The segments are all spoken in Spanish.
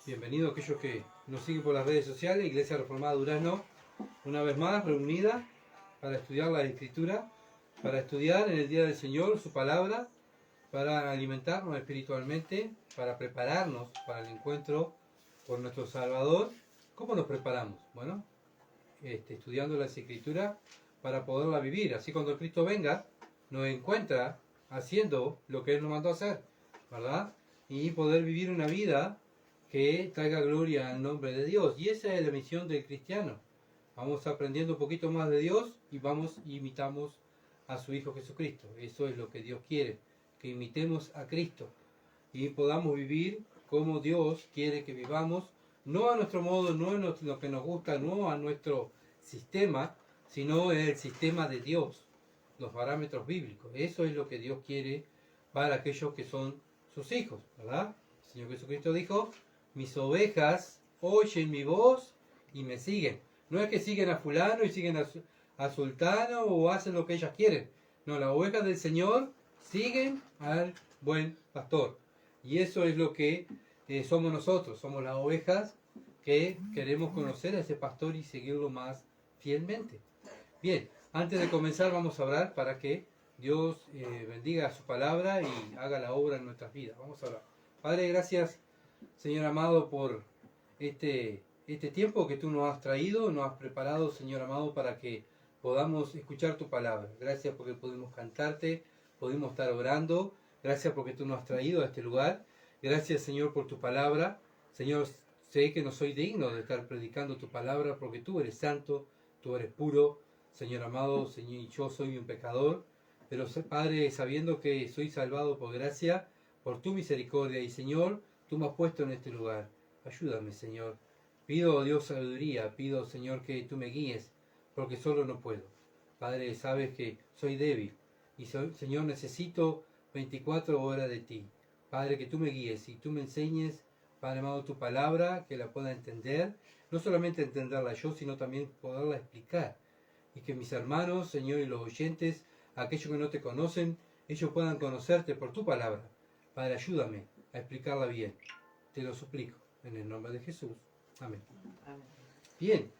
Bienvenidos aquellos que nos siguen por las redes sociales. Iglesia Reformada Durazno, una vez más reunida para estudiar la Escritura, para estudiar en el Día del Señor su palabra, para alimentarnos espiritualmente, para prepararnos para el encuentro con nuestro Salvador. ¿Cómo nos preparamos? Bueno, estudiando las Escrituras para poderla vivir. Así cuando Cristo venga, nos encuentra haciendo lo que Él nos mandó a hacer, ¿verdad? Y poder vivir una vida que traiga gloria al nombre de Dios. Y esa es la misión del cristiano. Vamos aprendiendo un poquito más de Dios y vamos imitamos a su Hijo Jesucristo. Eso es lo que Dios quiere, que imitemos a Cristo y podamos vivir como Dios quiere que vivamos, no a nuestro modo, no en lo que nos gusta, no a nuestro sistema, sino en el sistema de Dios, los parámetros bíblicos. Eso es lo que Dios quiere para aquellos que son sus hijos, ¿verdad? El Señor Jesucristo dijo: mis ovejas oyen mi voz y me siguen. No es que siguen a fulano y siguen a sultano o hacen lo que ellas quieren. No, las ovejas del Señor siguen al buen pastor. Y eso es lo que somos nosotros. Somos las ovejas que queremos conocer a ese pastor y seguirlo más fielmente. Bien, antes de comenzar vamos a orar para que Dios bendiga su palabra y haga la obra en nuestras vidas. Vamos a orar. Padre, gracias, Señor amado, por este tiempo que tú nos has traído, nos has preparado, Señor amado, para que podamos escuchar tu palabra. Gracias porque podemos cantarte, podemos estar orando. Gracias porque tú nos has traído a este lugar. Gracias, Señor, por tu palabra. Señor, sé que no soy digno de estar predicando tu palabra porque tú eres santo, tú eres puro. Señor amado, Señor, y yo soy un pecador. Pero, Padre, sabiendo que soy salvado por gracia, por tu misericordia, y Señor, tú me has puesto en este lugar. Ayúdame, Señor. Pido, Dios, sabiduría. Pido, Señor, que tú me guíes, porque solo no puedo. Padre, sabes que soy débil. Y, Señor, necesito 24 horas de ti. Padre, que tú me guíes y tú me enseñes, Padre amado, tu palabra, que la pueda entender. No solamente entenderla yo, sino también poderla explicar. Y que mis hermanos, Señor, y los oyentes, aquellos que no te conocen, ellos puedan conocerte por tu palabra. Padre, ayúdame a explicarla bien. Te lo suplico, en el nombre de Jesús. Amén. Amén. Bien,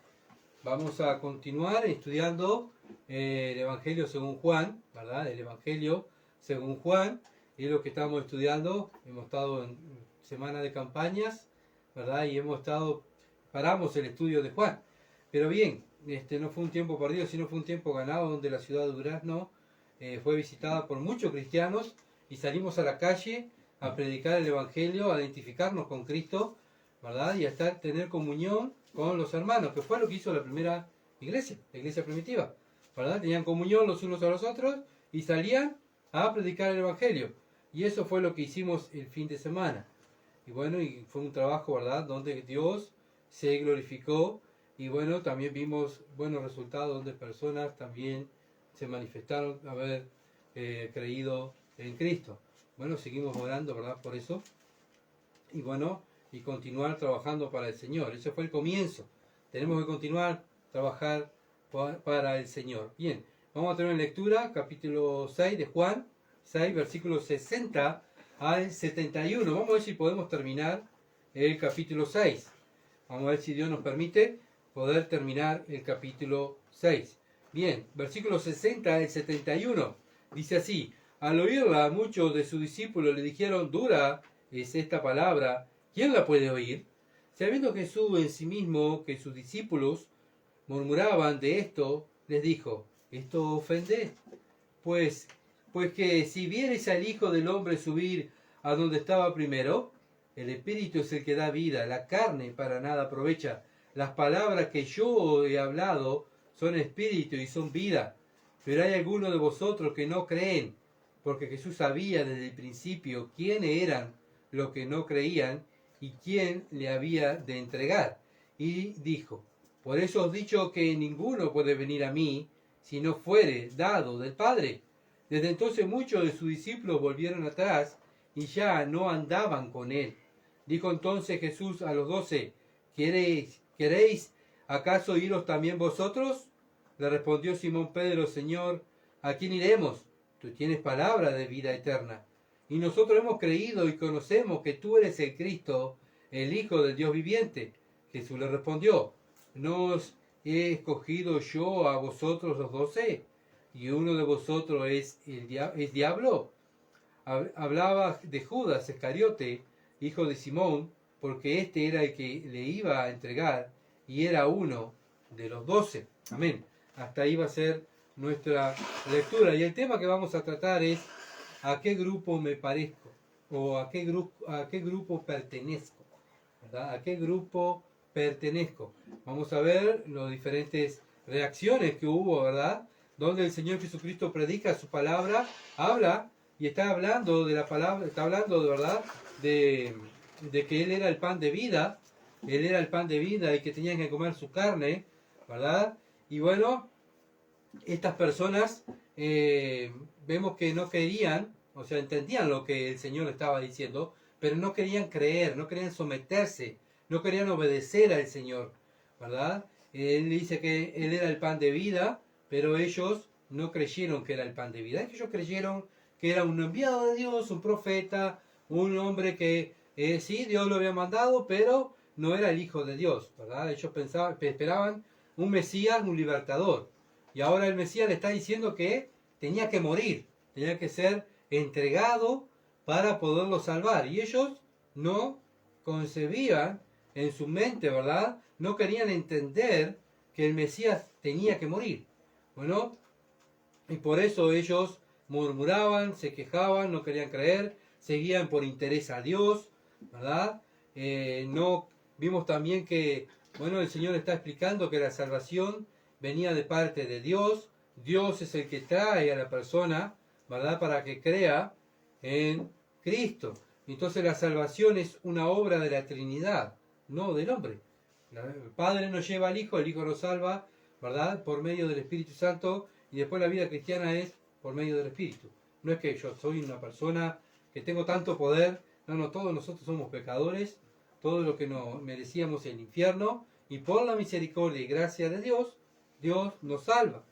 vamos a continuar estudiando el Evangelio según Juan, ¿verdad? El Evangelio según Juan, es lo que estamos estudiando. Hemos estado en semana de campañas, ¿verdad? Y paramos el estudio de Juan. Pero bien, no fue un tiempo perdido, sino fue un tiempo ganado, donde la ciudad de Durazno fue visitada por muchos cristianos y salimos a la calle a predicar el Evangelio, a identificarnos con Cristo, ¿verdad? Y a tener comunión con los hermanos, que fue lo que hizo la primera iglesia, la iglesia primitiva, ¿verdad? Tenían comunión los unos a los otros y salían a predicar el Evangelio. Y eso fue lo que hicimos el fin de semana. Y bueno, y fue un trabajo, ¿verdad?, donde Dios se glorificó. Y bueno, también vimos buenos resultados, donde personas también se manifestaron haber creído en Cristo. Bueno, seguimos orando, ¿verdad?, por eso. Y bueno, y continuar trabajando para el Señor. Ese fue el comienzo. Tenemos que continuar a trabajar para el Señor. Bien, vamos a tener en lectura capítulo 6 de Juan, 6, versículos 60 al 71. Vamos a ver si podemos terminar el capítulo 6. Vamos a ver si Dios nos permite poder terminar el capítulo 6. Bien, versículos 60 al 71. Dice así: al oírla, muchos de sus discípulos le dijeron: dura es esta palabra, ¿quién la puede oír? Sabiendo Jesús en sí mismo que sus discípulos murmuraban de esto, les dijo: ¿esto ofende? Pues que si viereis al Hijo del Hombre subir a donde estaba primero, el Espíritu es el que da vida, la carne para nada aprovecha. Las palabras que yo he hablado son espíritu y son vida. Pero hay algunos de vosotros que no creen, porque Jesús sabía desde el principio quiénes eran los que no creían y quién le había de entregar. Y dijo: por eso os he dicho que ninguno puede venir a mí si no fuere dado del Padre. Desde entonces muchos de sus discípulos volvieron atrás y ya no andaban con él. Dijo entonces Jesús a los 12: ¿Queréis acaso iros también vosotros? Le respondió Simón Pedro: Señor, ¿a quién iremos? Tú tienes palabra de vida eterna. Y nosotros hemos creído y conocemos que tú eres el Cristo, el Hijo del Dios viviente. Jesús le respondió, ¿no os he escogido yo a vosotros los 12? ¿Y uno de vosotros es diablo? Hablaba de Judas Iscariote, hijo de Simón, porque este era el que le iba a entregar y era uno de los 12. Amén. Hasta ahí va a ser nuestra lectura. Y el tema que vamos a tratar es ¿a qué grupo me parezco? O ¿a qué grupo pertenezco? ¿Verdad? ¿A qué grupo pertenezco? Vamos a ver las diferentes reacciones que hubo, ¿verdad? Donde el Señor Jesucristo predica su palabra, habla y está hablando de la palabra, está hablando de verdad de que Él era el pan de vida, Él era el pan de vida y que tenían que comer su carne, ¿verdad? Y bueno, estas personas vemos que no querían, o sea, entendían lo que el Señor estaba diciendo, pero no querían creer, no querían someterse, no querían obedecer al Señor, ¿verdad? Él dice que Él era el pan de vida, pero ellos no creyeron que era el pan de vida. Ellos creyeron que era un enviado de Dios, un profeta, un hombre que sí, Dios lo había mandado, pero no era el Hijo de Dios, ¿verdad? Ellos esperaban un Mesías, un libertador. Y ahora el Mesías le está diciendo que tenía que morir, tenía que ser entregado para poderlo salvar. Y ellos no concebían en su mente, ¿verdad? No querían entender que el Mesías tenía que morir. Bueno, y por eso ellos murmuraban, se quejaban, no querían creer, seguían por interés a Dios, ¿verdad? No vimos también que, bueno, el Señor está explicando que la salvación venía de parte de Dios. Dios es el que trae a la persona, ¿verdad? Para que crea en Cristo. Entonces la salvación es una obra de la Trinidad, no del hombre. El Padre nos lleva al Hijo, el Hijo nos salva, ¿verdad? Por medio del Espíritu Santo, y después la vida cristiana es por medio del Espíritu. No es que yo soy una persona que tengo tanto poder, no, todos nosotros somos pecadores, todo lo que nos merecíamos el infierno, y por la misericordia y gracia de Dios, Dios nos salva.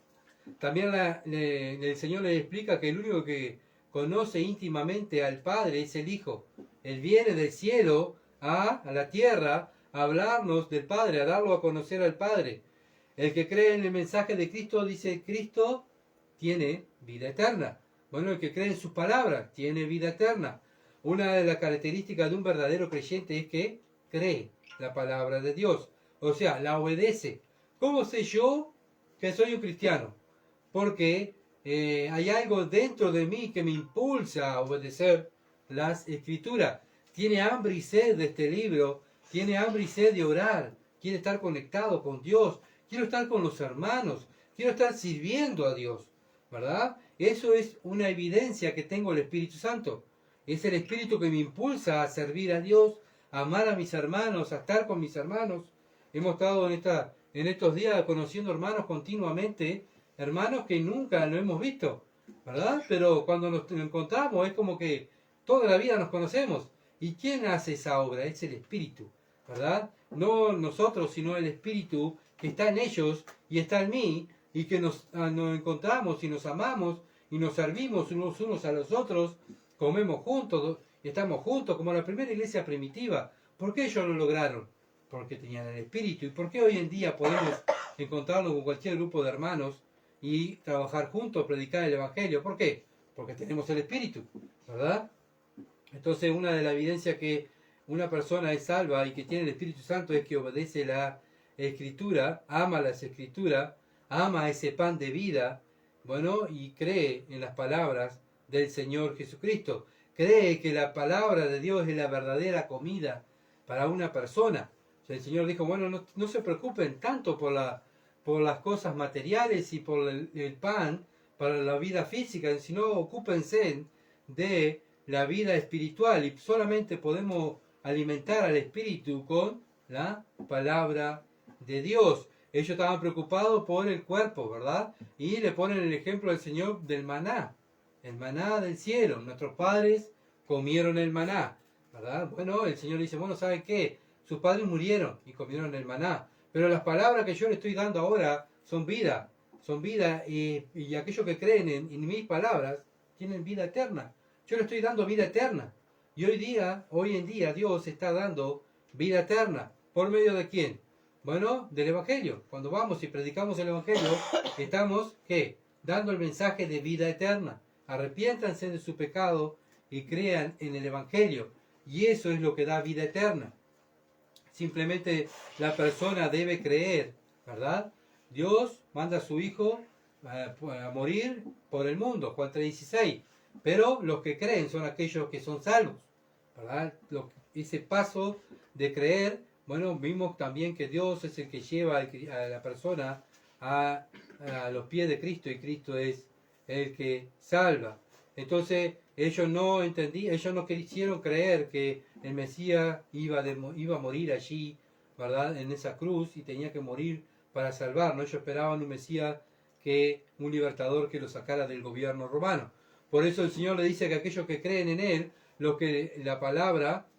También el Señor le explica que el único que conoce íntimamente al Padre es el Hijo. Él viene del cielo a la tierra a hablarnos del Padre, a darlo a conocer al Padre. El que cree en el mensaje de Cristo dice, Cristo tiene vida eterna. Bueno, el que cree en sus palabras tiene vida eterna. Una de las características de un verdadero creyente es que cree la palabra de Dios. O sea, la obedece. ¿Cómo sé yo que soy un cristiano? Porque hay algo dentro de mí que me impulsa a obedecer las Escrituras. Tiene hambre y sed de este libro, tiene hambre y sed de orar, quiere estar conectado con Dios, quiero estar con los hermanos, quiero estar sirviendo a Dios, ¿verdad? Eso es una evidencia que tengo el Espíritu Santo. Es el Espíritu que me impulsa a servir a Dios, a amar a mis hermanos, a estar con mis hermanos. Hemos estado en estos días conociendo hermanos continuamente, hermanos que nunca lo hemos visto, ¿verdad? Pero cuando nos encontramos es como que toda la vida nos conocemos. ¿Y quién hace esa obra? Es el Espíritu, ¿verdad? No nosotros, sino el Espíritu que está en ellos y está en mí, y que nos encontramos y nos amamos y nos servimos unos a los otros, comemos juntos, estamos juntos, como la primera iglesia primitiva. ¿Por qué ellos lo lograron? Porque tenían el Espíritu. ¿Y por qué hoy en día podemos encontrarnos con cualquier grupo de hermanos y trabajar juntos, predicar el Evangelio? ¿Por qué? Porque tenemos el Espíritu, ¿verdad? Entonces, una de las evidencias que una persona es salva y que tiene el Espíritu Santo es que obedece la Escritura, ama las Escrituras, ama ese pan de vida, bueno, y cree en las palabras del Señor Jesucristo. Cree que la palabra de Dios es la verdadera comida para una persona. O sea, el Señor dijo, bueno, no se preocupen tanto por las cosas materiales y por el pan para la vida física, sino ocúpense de la vida espiritual, y solamente podemos alimentar al espíritu con la palabra de Dios. Ellos estaban preocupados por el cuerpo, ¿verdad? Y le ponen el ejemplo del Señor del maná, el maná del cielo. Nuestros padres comieron el maná, ¿verdad? Bueno, el Señor dice, bueno, ¿saben qué? Sus padres murieron y comieron el maná, pero las palabras que yo le estoy dando ahora son vida, y aquellos que creen en mis palabras tienen vida eterna. Yo le estoy dando vida eterna. Y hoy en día Dios está dando vida eterna. ¿Por medio de quién? Bueno, del Evangelio. Cuando vamos y predicamos el Evangelio, estamos, ¿qué? Dando el mensaje de vida eterna. Arrepiéntanse de su pecado y crean en el Evangelio. Y eso es lo que da vida eterna. Simplemente la persona debe creer, ¿verdad? Dios manda a su Hijo a morir por el mundo, Juan 3:16. Pero los que creen son aquellos que son salvos, ¿verdad? Ese paso de creer, bueno, vimos también que Dios es el que lleva a la persona a los pies de Cristo, y Cristo es el que salva. Entonces ellos no entendían, ellos no quisieron creer que el Mesías iba a morir allí, ¿verdad? En esa cruz, y tenía que morir para salvarnos. Ellos esperaban un Mesías, un libertador que lo sacara del gobierno romano. Por eso el Señor le dice que aquellos que creen en Él, la palabra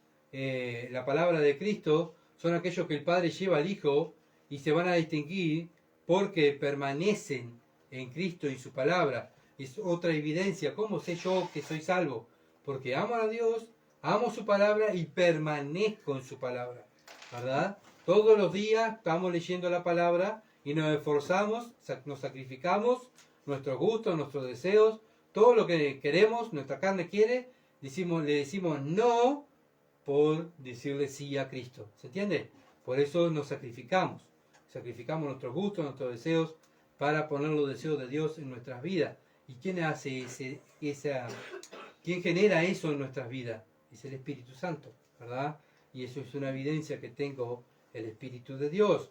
de Cristo, son aquellos que el Padre lleva al Hijo, y se van a distinguir porque permanecen en Cristo y su palabra. Es otra evidencia. ¿Cómo sé yo que soy salvo? Porque amo a Dios, amo su palabra y permanezco en su palabra, ¿verdad? Todos los días estamos leyendo la palabra y nos esforzamos, nos sacrificamos, nuestros gustos, nuestros deseos, todo lo que queremos, nuestra carne quiere, le decimos no por decirle sí a Cristo. ¿Se entiende? Por eso nos sacrificamos nuestros gustos, nuestros deseos, para poner los deseos de Dios en nuestras vidas. ¿Y quién hace quién genera eso en nuestras vidas? Es el Espíritu Santo, ¿verdad? Y eso es una evidencia que tengo el Espíritu de Dios.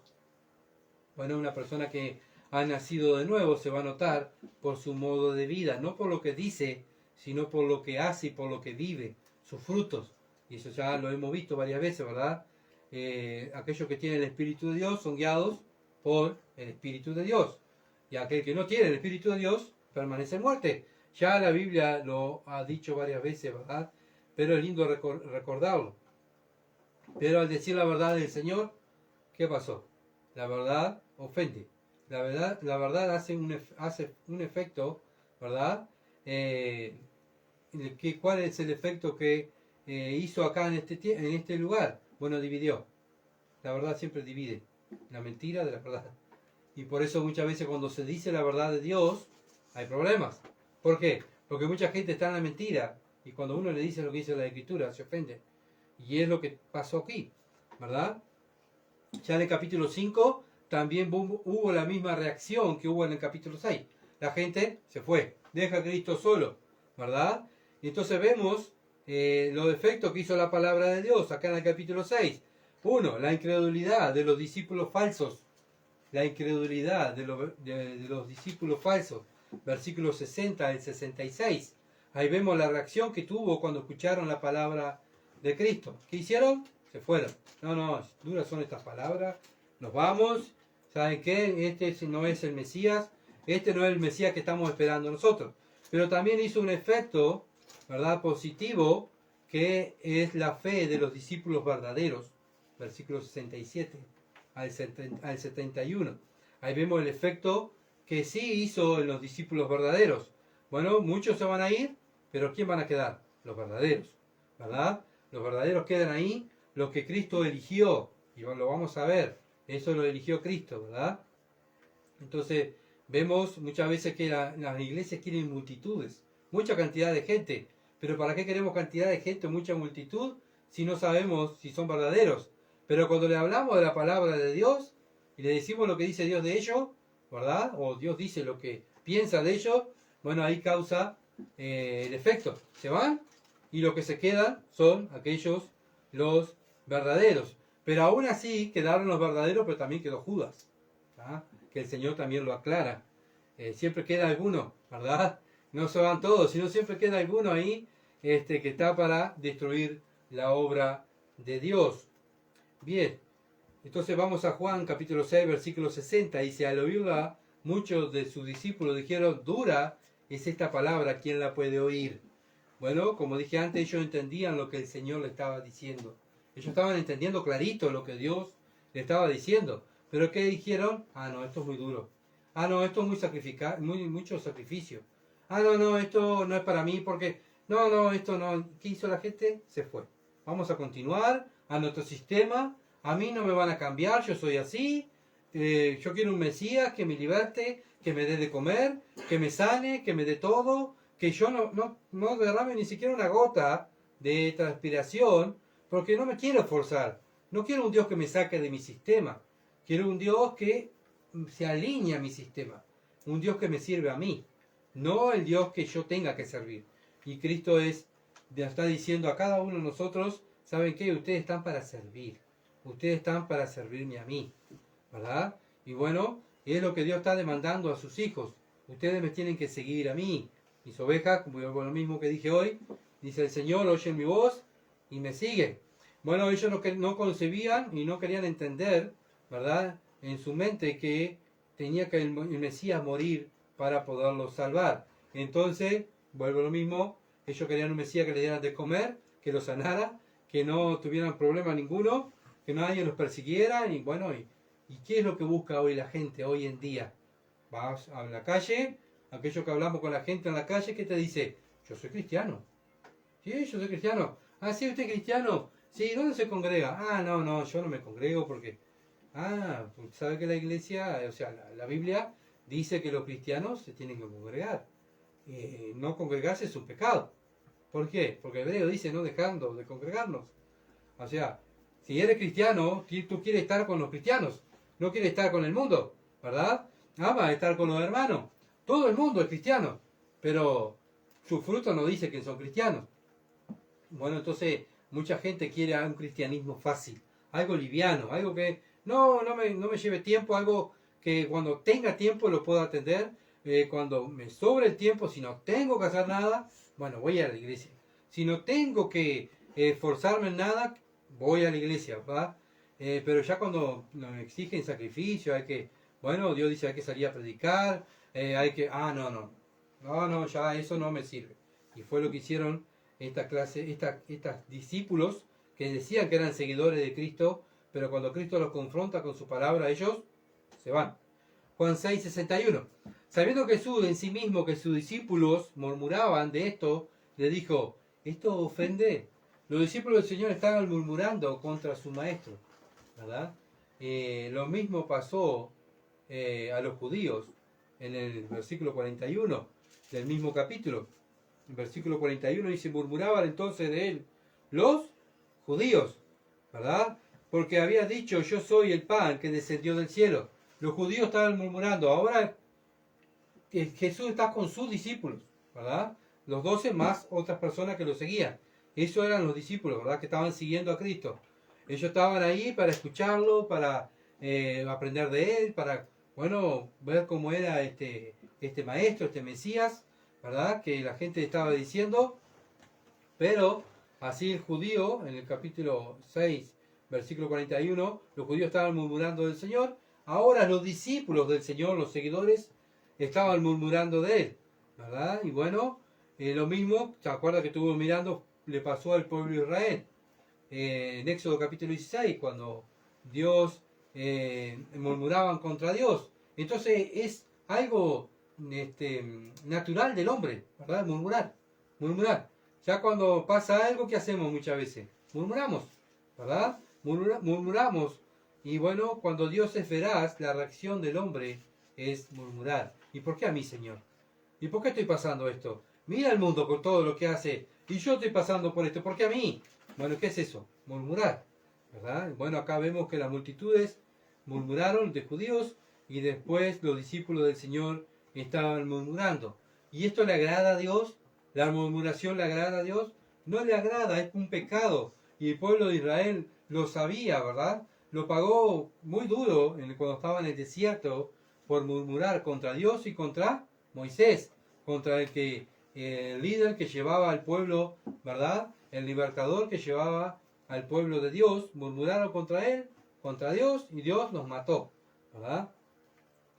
Bueno, una persona que ha nacido de nuevo se va a notar por su modo de vida, no por lo que dice, sino por lo que hace y por lo que vive, sus frutos. Y eso ya lo hemos visto varias veces, ¿verdad? Aquellos que tienen el Espíritu de Dios son guiados por el Espíritu de Dios. Y aquel que no tiene el Espíritu de Dios permanece en muerte. Ya la Biblia lo ha dicho varias veces, ¿verdad? Pero es lindo recordarlo. Pero al decir la verdad del Señor, ¿qué pasó? La verdad ofende. La verdad hace un efecto, ¿verdad? ¿Cuál es el efecto que hizo acá en este lugar? Bueno, dividió. La verdad siempre divide. La mentira de la verdad. Y por eso muchas veces cuando se dice la verdad de Dios, hay problemas. ¿Por qué? Porque mucha gente está en la mentira, y cuando uno le dice lo que dice la Escritura, se ofende. Y es lo que pasó aquí, ¿verdad? Ya en el capítulo 5 también hubo la misma reacción que hubo en el capítulo 6. La gente se fue, deja a Cristo solo, ¿verdad? Y entonces vemos los defectos que hizo la palabra de Dios acá en el capítulo 6. 1. La incredulidad de los discípulos falsos. La incredulidad de los discípulos falsos. Versículos 60 al 66. Ahí vemos la reacción que tuvo cuando escucharon la palabra de Cristo. ¿Qué hicieron? Se fueron. No, duras son estas palabras. Nos vamos. ¿Saben qué? Este no es el Mesías. Este no es el Mesías que estamos esperando nosotros. Pero también hizo un efecto, ¿verdad?, positivo, que es la fe de los discípulos verdaderos. Versículos 67 al 71. Ahí vemos el efecto que sí hizo en los discípulos verdaderos. Bueno, muchos se van a ir, pero ¿quién van a quedar? Los verdaderos, ¿verdad? Los verdaderos quedan ahí, los que Cristo eligió, y lo vamos a ver, eso lo eligió Cristo, ¿verdad? Entonces, vemos muchas veces que las iglesias quieren multitudes, mucha cantidad de gente, pero ¿para qué queremos cantidad de gente, mucha multitud, si no sabemos si son verdaderos? Pero cuando le hablamos de la palabra de Dios, y le decimos lo que dice Dios de ellos, ¿verdad? O Dios dice lo que piensa de ellos, bueno, ahí causa el efecto. Se van, y los que se quedan son aquellos, los verdaderos. Pero aún así quedaron los verdaderos, pero también quedó Judas, ¿verdad? Que el Señor también lo aclara. Siempre queda alguno, ¿verdad? No se van todos, sino siempre queda alguno ahí que está para destruir la obra de Dios. Bien, entonces vamos a Juan capítulo 6, versículo 60. Dice: al oírla, muchos de sus discípulos dijeron: dura es esta palabra, ¿quién la puede oír? Bueno, como dije antes, ellos entendían lo que el Señor le estaba diciendo. Ellos estaban entendiendo clarito lo que Dios le estaba diciendo. Pero ¿qué dijeron? Ah, no, esto es muy duro. Ah, no, esto es mucho sacrificio. Ah, no, esto no es para mí porque... No, esto no... ¿Qué hizo la gente? Se fue. Vamos a continuar, a nuestro sistema, a mí no me van a cambiar, yo soy así, yo quiero un Mesías que me liberte, que me dé de comer, que me sane, que me dé todo, que yo no derrame ni siquiera una gota de transpiración, porque no me quiero forzar. No quiero un Dios que me saque de mi sistema. Quiero un Dios que se alinea a mi sistema. Un Dios que me sirve a mí. No el Dios que yo tenga que servir. Y Cristo está diciendo a cada uno de nosotros, ¿saben qué? Ustedes están para servir. Ustedes están para servirme a mí. ¿Verdad? Y bueno, es lo que Dios está demandando a sus hijos. Ustedes me tienen que seguir a mí. Mis ovejas, como lo mismo que dije hoy, dice el Señor, oyen mi voz y me siguen. Bueno, ellos no concebían y no querían entender, ¿verdad? En su mente que tenía que el Mesías morir para poderlos salvar. Entonces, vuelvo a lo mismo, ellos querían un Mesías que les diera de comer, que los sanara, que no tuvieran problema ninguno, que nadie los persiguiera, y bueno, ¿y qué es lo que busca hoy la gente hoy en día? Vas a la calle, aquellos que hablamos con la gente en la calle, ¿qué te dice? Yo soy cristiano. Sí, yo soy cristiano. Ah, sí, usted es cristiano. Sí, ¿dónde se congrega? Ah, no, yo no me congrego porque... Ah, sabe que la iglesia, o sea, la Biblia dice que los cristianos se tienen que congregar. No congregarse es un pecado. ¿Por qué? Porque el hebreo dice no dejando de congregarnos. O sea, si eres cristiano, tú quieres estar con los cristianos, no quieres estar con el mundo, ¿verdad? Ama estar con los hermanos. Todo el mundo es cristiano, pero su fruto no dice que son cristianos. Bueno, entonces mucha gente quiere un cristianismo fácil, algo liviano, algo que no me lleve tiempo, algo que cuando tenga tiempo lo pueda atender, cuando me sobre el tiempo, si no tengo que hacer nada, bueno, voy a la iglesia. Si no tengo que esforzarme en nada, voy a la iglesia, ¿verdad? Pero ya cuando nos exigen sacrificio, hay que, bueno, Dios dice hay que salir a predicar, hay que, no, ya eso no me sirve. Y fue lo que hicieron estas discípulos que decían que eran seguidores de Cristo, pero cuando Cristo los confronta con su palabra, ellos se van. Juan 6:61. Sabiendo Jesús en sí mismo que sus discípulos murmuraban de esto, le dijo, ¿esto ofende? Los discípulos del Señor estaban murmurando contra su maestro, ¿verdad? Lo mismo pasó a los judíos en el versículo 41 del mismo capítulo. En versículo 41 dice, murmuraban entonces de él los judíos, ¿verdad? Porque había dicho, yo soy el pan que descendió del cielo. Los judíos estaban murmurando. Ahora Jesús está con sus discípulos, ¿verdad? Los 12 más otras personas que lo seguían. Esos eran los discípulos, ¿verdad? Que estaban siguiendo a Cristo. Ellos estaban ahí para escucharlo, para aprender de él, para, bueno, ver cómo era este maestro, este Mesías, ¿verdad? Que la gente estaba diciendo. Pero así el judío, en el capítulo 6, versículo 41, los judíos estaban murmurando del Señor. Ahora los discípulos del Señor, los seguidores, estaban murmurando de él, ¿verdad? Y bueno, lo mismo, ¿se acuerda que estuvo mirando? Le pasó al pueblo de Israel. En Éxodo capítulo 16, cuando Dios murmuraban contra Dios. Entonces es algo natural del hombre, ¿verdad? Murmurar. Ya cuando pasa algo, ¿qué hacemos muchas veces? Murmuramos, ¿verdad? Murmuramos. Y bueno, cuando Dios es veraz, la reacción del hombre es murmurar. ¿Y por qué a mí, Señor? ¿Y por qué estoy pasando esto? Mira el mundo con todo lo que hace. Y yo estoy pasando por esto. ¿Por qué a mí? Bueno, ¿qué es eso? Murmurar, ¿verdad? Bueno, acá vemos que las multitudes murmuraron de judíos y después los discípulos del Señor estaban murmurando. ¿Y esto le agrada a Dios? ¿La murmuración le agrada a Dios? No le agrada, es un pecado. Y el pueblo de Israel lo sabía, ¿verdad? Lo pagó muy duro cuando estaba en el desierto por murmurar contra Dios y contra Moisés, contra el líder que llevaba al pueblo, ¿verdad? El libertador que llevaba al pueblo de Dios, murmuraron contra él, contra Dios, y Dios los mató, ¿verdad?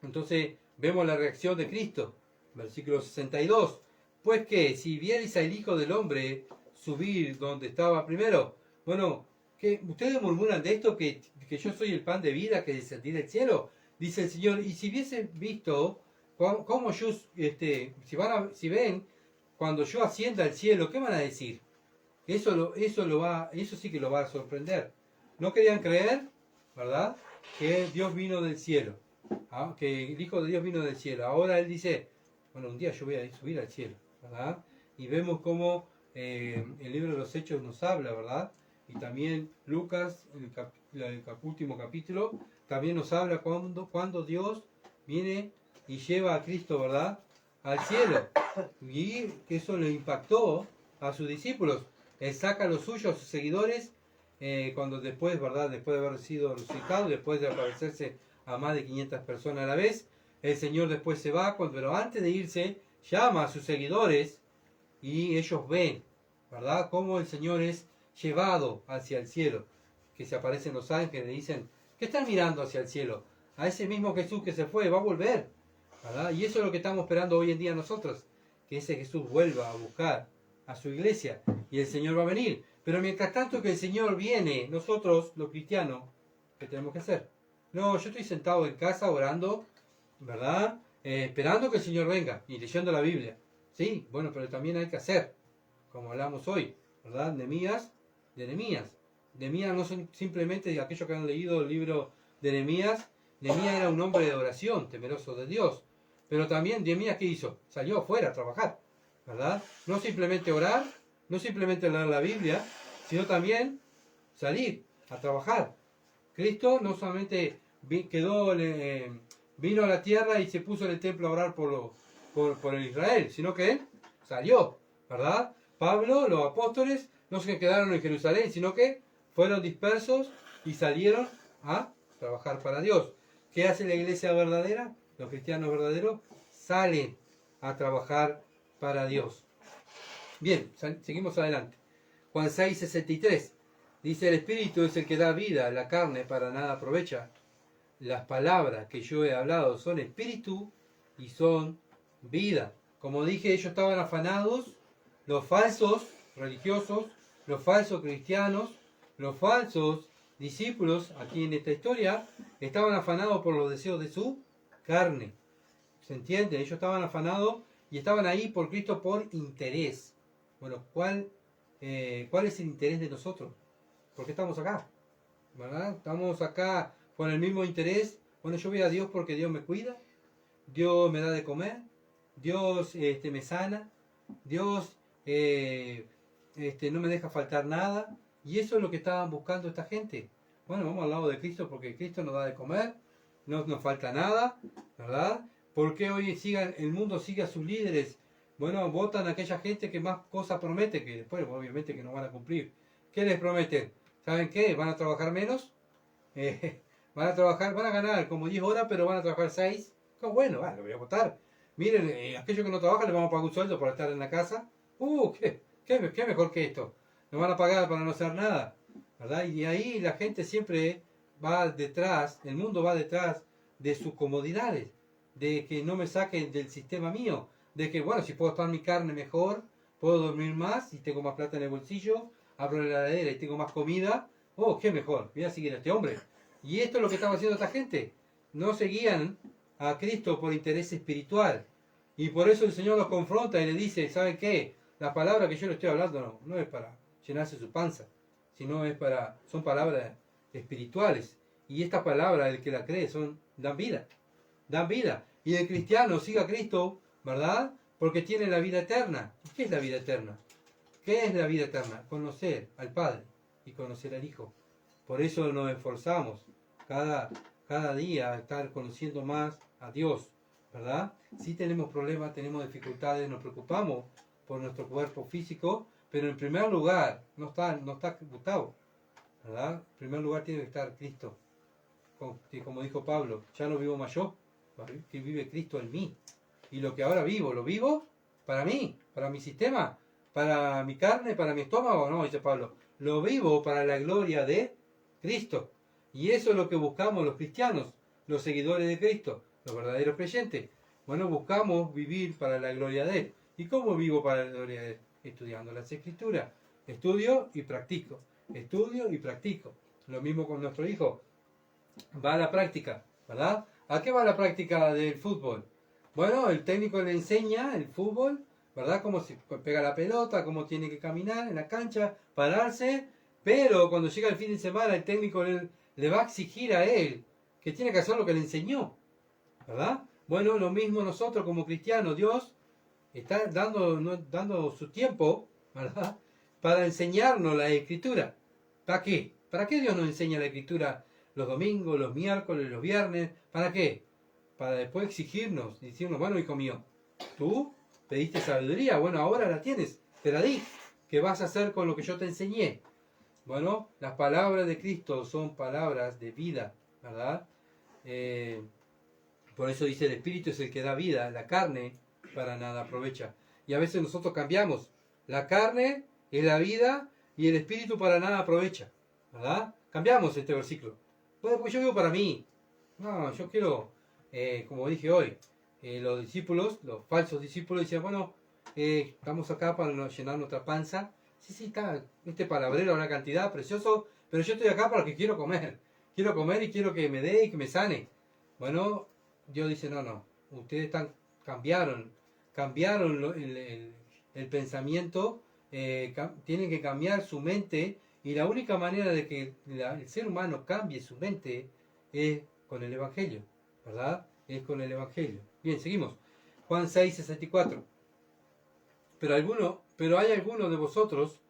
Entonces vemos la reacción de Cristo, versículo 62. Pues que si vierais al Hijo del Hombre subir donde estaba primero, bueno, que ustedes murmuran de esto, que yo soy el pan de vida que descendí del cielo, dice el Señor, y si hubiesen visto cómo yo, si ven cuando yo ascienda al cielo, ¿qué van a decir? Eso sí que lo va a sorprender, no querían creer, ¿verdad?, que Dios vino del cielo, que el Hijo de Dios vino del cielo. Ahora Él dice, bueno, un día yo voy a subir al cielo, ¿verdad? Y vemos cómo el libro de los Hechos nos habla, ¿verdad? Y también Lucas, el último capítulo, también nos habla cuando Dios viene y lleva a Cristo, ¿verdad?, al cielo. Y eso le impactó a sus discípulos. Él saca a los suyos, a sus seguidores, cuando después, ¿verdad?, después de haber sido resucitado, después de aparecerse a más de 500 personas a la vez, el Señor después se va, pero antes de irse, llama a sus seguidores y ellos ven, ¿verdad?, cómo el Señor es llevado hacia el cielo, que se aparecen los ángeles y dicen, ¿qué están mirando hacia el cielo? A ese mismo Jesús que se fue, va a volver, ¿verdad? Y eso es lo que estamos esperando hoy en día nosotros, que ese Jesús vuelva a buscar a su iglesia y el Señor va a venir. Pero mientras tanto que el Señor viene, nosotros, los cristianos, ¿qué tenemos que hacer? No, yo estoy sentado en casa orando, ¿verdad? Esperando que el Señor venga y leyendo la Biblia. Sí, bueno, pero también hay que hacer, como hablamos hoy, ¿verdad? Nehemías. Nehemías no son simplemente aquellos que han leído el libro de Nehemías. Nehemías era un hombre de oración, temeroso de Dios. Pero también Nehemías, ¿qué hizo? Salió afuera a trabajar, ¿verdad? No simplemente orar, no simplemente leer la Biblia, sino también salir a trabajar. Cristo no solamente vino a la tierra y se puso en el templo a orar por el Israel, sino que él salió, ¿verdad? Pablo, los apóstoles, no se quedaron en Jerusalén, sino que fueron dispersos y salieron a trabajar para Dios. ¿Qué hace la iglesia verdadera? Los cristianos verdaderos salen a trabajar para Dios. Bien, seguimos adelante. Juan 6:63 dice: el Espíritu es el que da vida, la carne para nada aprovecha. Las palabras que yo he hablado son espíritu y son vida. Como dije, ellos estaban afanados, los falsos religiosos, los falsos cristianos, los falsos discípulos, aquí en esta historia, estaban afanados por los deseos de su carne. ¿Se entiende? Ellos estaban afanados y estaban ahí por Cristo por interés. Bueno, ¿cuál es el interés de nosotros? ¿Por qué estamos acá? ¿Verdad? Estamos acá con el mismo interés. Bueno, yo voy a Dios porque Dios me cuida, Dios me da de comer, Dios me sana, Dios no me deja faltar nada. Y eso es lo que estaban buscando esta gente. Bueno, vamos al lado de Cristo porque Cristo nos da de comer, no nos falta nada, ¿verdad? ¿Por qué hoy el mundo sigue a sus líderes? Bueno, votan a aquella gente que más cosas promete, que después obviamente que no van a cumplir. ¿Qué les prometen? ¿Saben qué? ¿Van a trabajar menos? Van a ganar como 10 horas, pero van a trabajar 6. Bueno, lo voy a votar. Miren, aquellos que no trabajan les vamos a pagar un sueldo por estar en la casa. ¿Qué mejor que esto? Nos van a pagar para no hacer nada, ¿verdad? Y ahí la gente siempre va detrás, el mundo va detrás de sus comodidades, de que no me saquen del sistema mío, de que, bueno, si puedo estar mi carne mejor, puedo dormir más y tengo más plata en el bolsillo, abro la heladera y tengo más comida. Qué mejor, voy a seguir a este hombre. Y esto es lo que estaba haciendo esta gente. No seguían a Cristo por interés espiritual. Y por eso el Señor los confronta y le dice, ¿saben qué? La palabra que yo le estoy hablando no es para llenarse su panza, sino son palabras espirituales. Y esta palabra, el que la cree, dan vida. Dan vida. Y el cristiano sigue a Cristo, ¿verdad? Porque tiene la vida eterna. ¿Qué es la vida eterna? ¿Qué es la vida eterna? Conocer al Padre y conocer al Hijo. Por eso nos esforzamos cada día a estar conociendo más a Dios, ¿verdad? Si tenemos problemas, tenemos dificultades, nos preocupamos por nuestro cuerpo físico, pero en primer lugar no está Gustavo, ¿verdad? En primer lugar tiene que estar Cristo. Como dijo Pablo, ya no vivo más yo, que vive Cristo en mí. Y lo que ahora vivo, lo vivo para mí, para mi sistema, para mi carne, para mi estómago, no, dice Pablo. Lo vivo para la gloria de Cristo. Y eso es lo que buscamos los cristianos, los seguidores de Cristo, los verdaderos creyentes. Bueno, buscamos vivir para la gloria de Él. ¿Y cómo vivo para la gloria de Él? Estudiando las Escrituras. Estudio y practico. Estudio y practico. Lo mismo con nuestro hijo. Va a la práctica, ¿verdad? ¿A qué va la práctica del fútbol? Bueno, el técnico le enseña el fútbol, ¿verdad? Cómo se pega la pelota, cómo tiene que caminar en la cancha, pararse, Pero cuando llega el fin de semana, el técnico le va a exigir a él que tiene que hacer lo que le enseñó, ¿verdad? Bueno, lo mismo nosotros como cristianos, Dios está dando su tiempo, ¿verdad?, para enseñarnos la Escritura. ¿Para qué? ¿Para qué Dios nos enseña la Escritura los domingos, los miércoles, los viernes? ¿Para qué? Para después exigirnos, decirnos, bueno, hijo mío, tú pediste sabiduría, bueno, ahora la tienes, te la di. ¿Qué vas a hacer con lo que yo te enseñé? Bueno, las palabras de Cristo son palabras de vida, ¿verdad? Por eso dice, el Espíritu es el que da vida, la carne para nada aprovecha. Y a veces nosotros cambiamos, la carne es la vida y el Espíritu para nada aprovecha, ¿verdad? Cambiamos este versículo. Bueno, porque yo vivo para mí. No, yo quiero, como dije hoy, los discípulos, los falsos discípulos decían, bueno, estamos acá para llenar nuestra panza. Sí, está este palabrero, una cantidad precioso, pero yo estoy acá porque quiero comer. Quiero comer y quiero que me dé y que me sane. Bueno, Dios dice, no, ustedes cambiaron el pensamiento, tienen que cambiar su mente, y la única manera de que el ser humano cambie su mente es con el Evangelio, ¿verdad? Es con el Evangelio. Bien, seguimos. Juan 6:64. Pero hay algunos de vosotros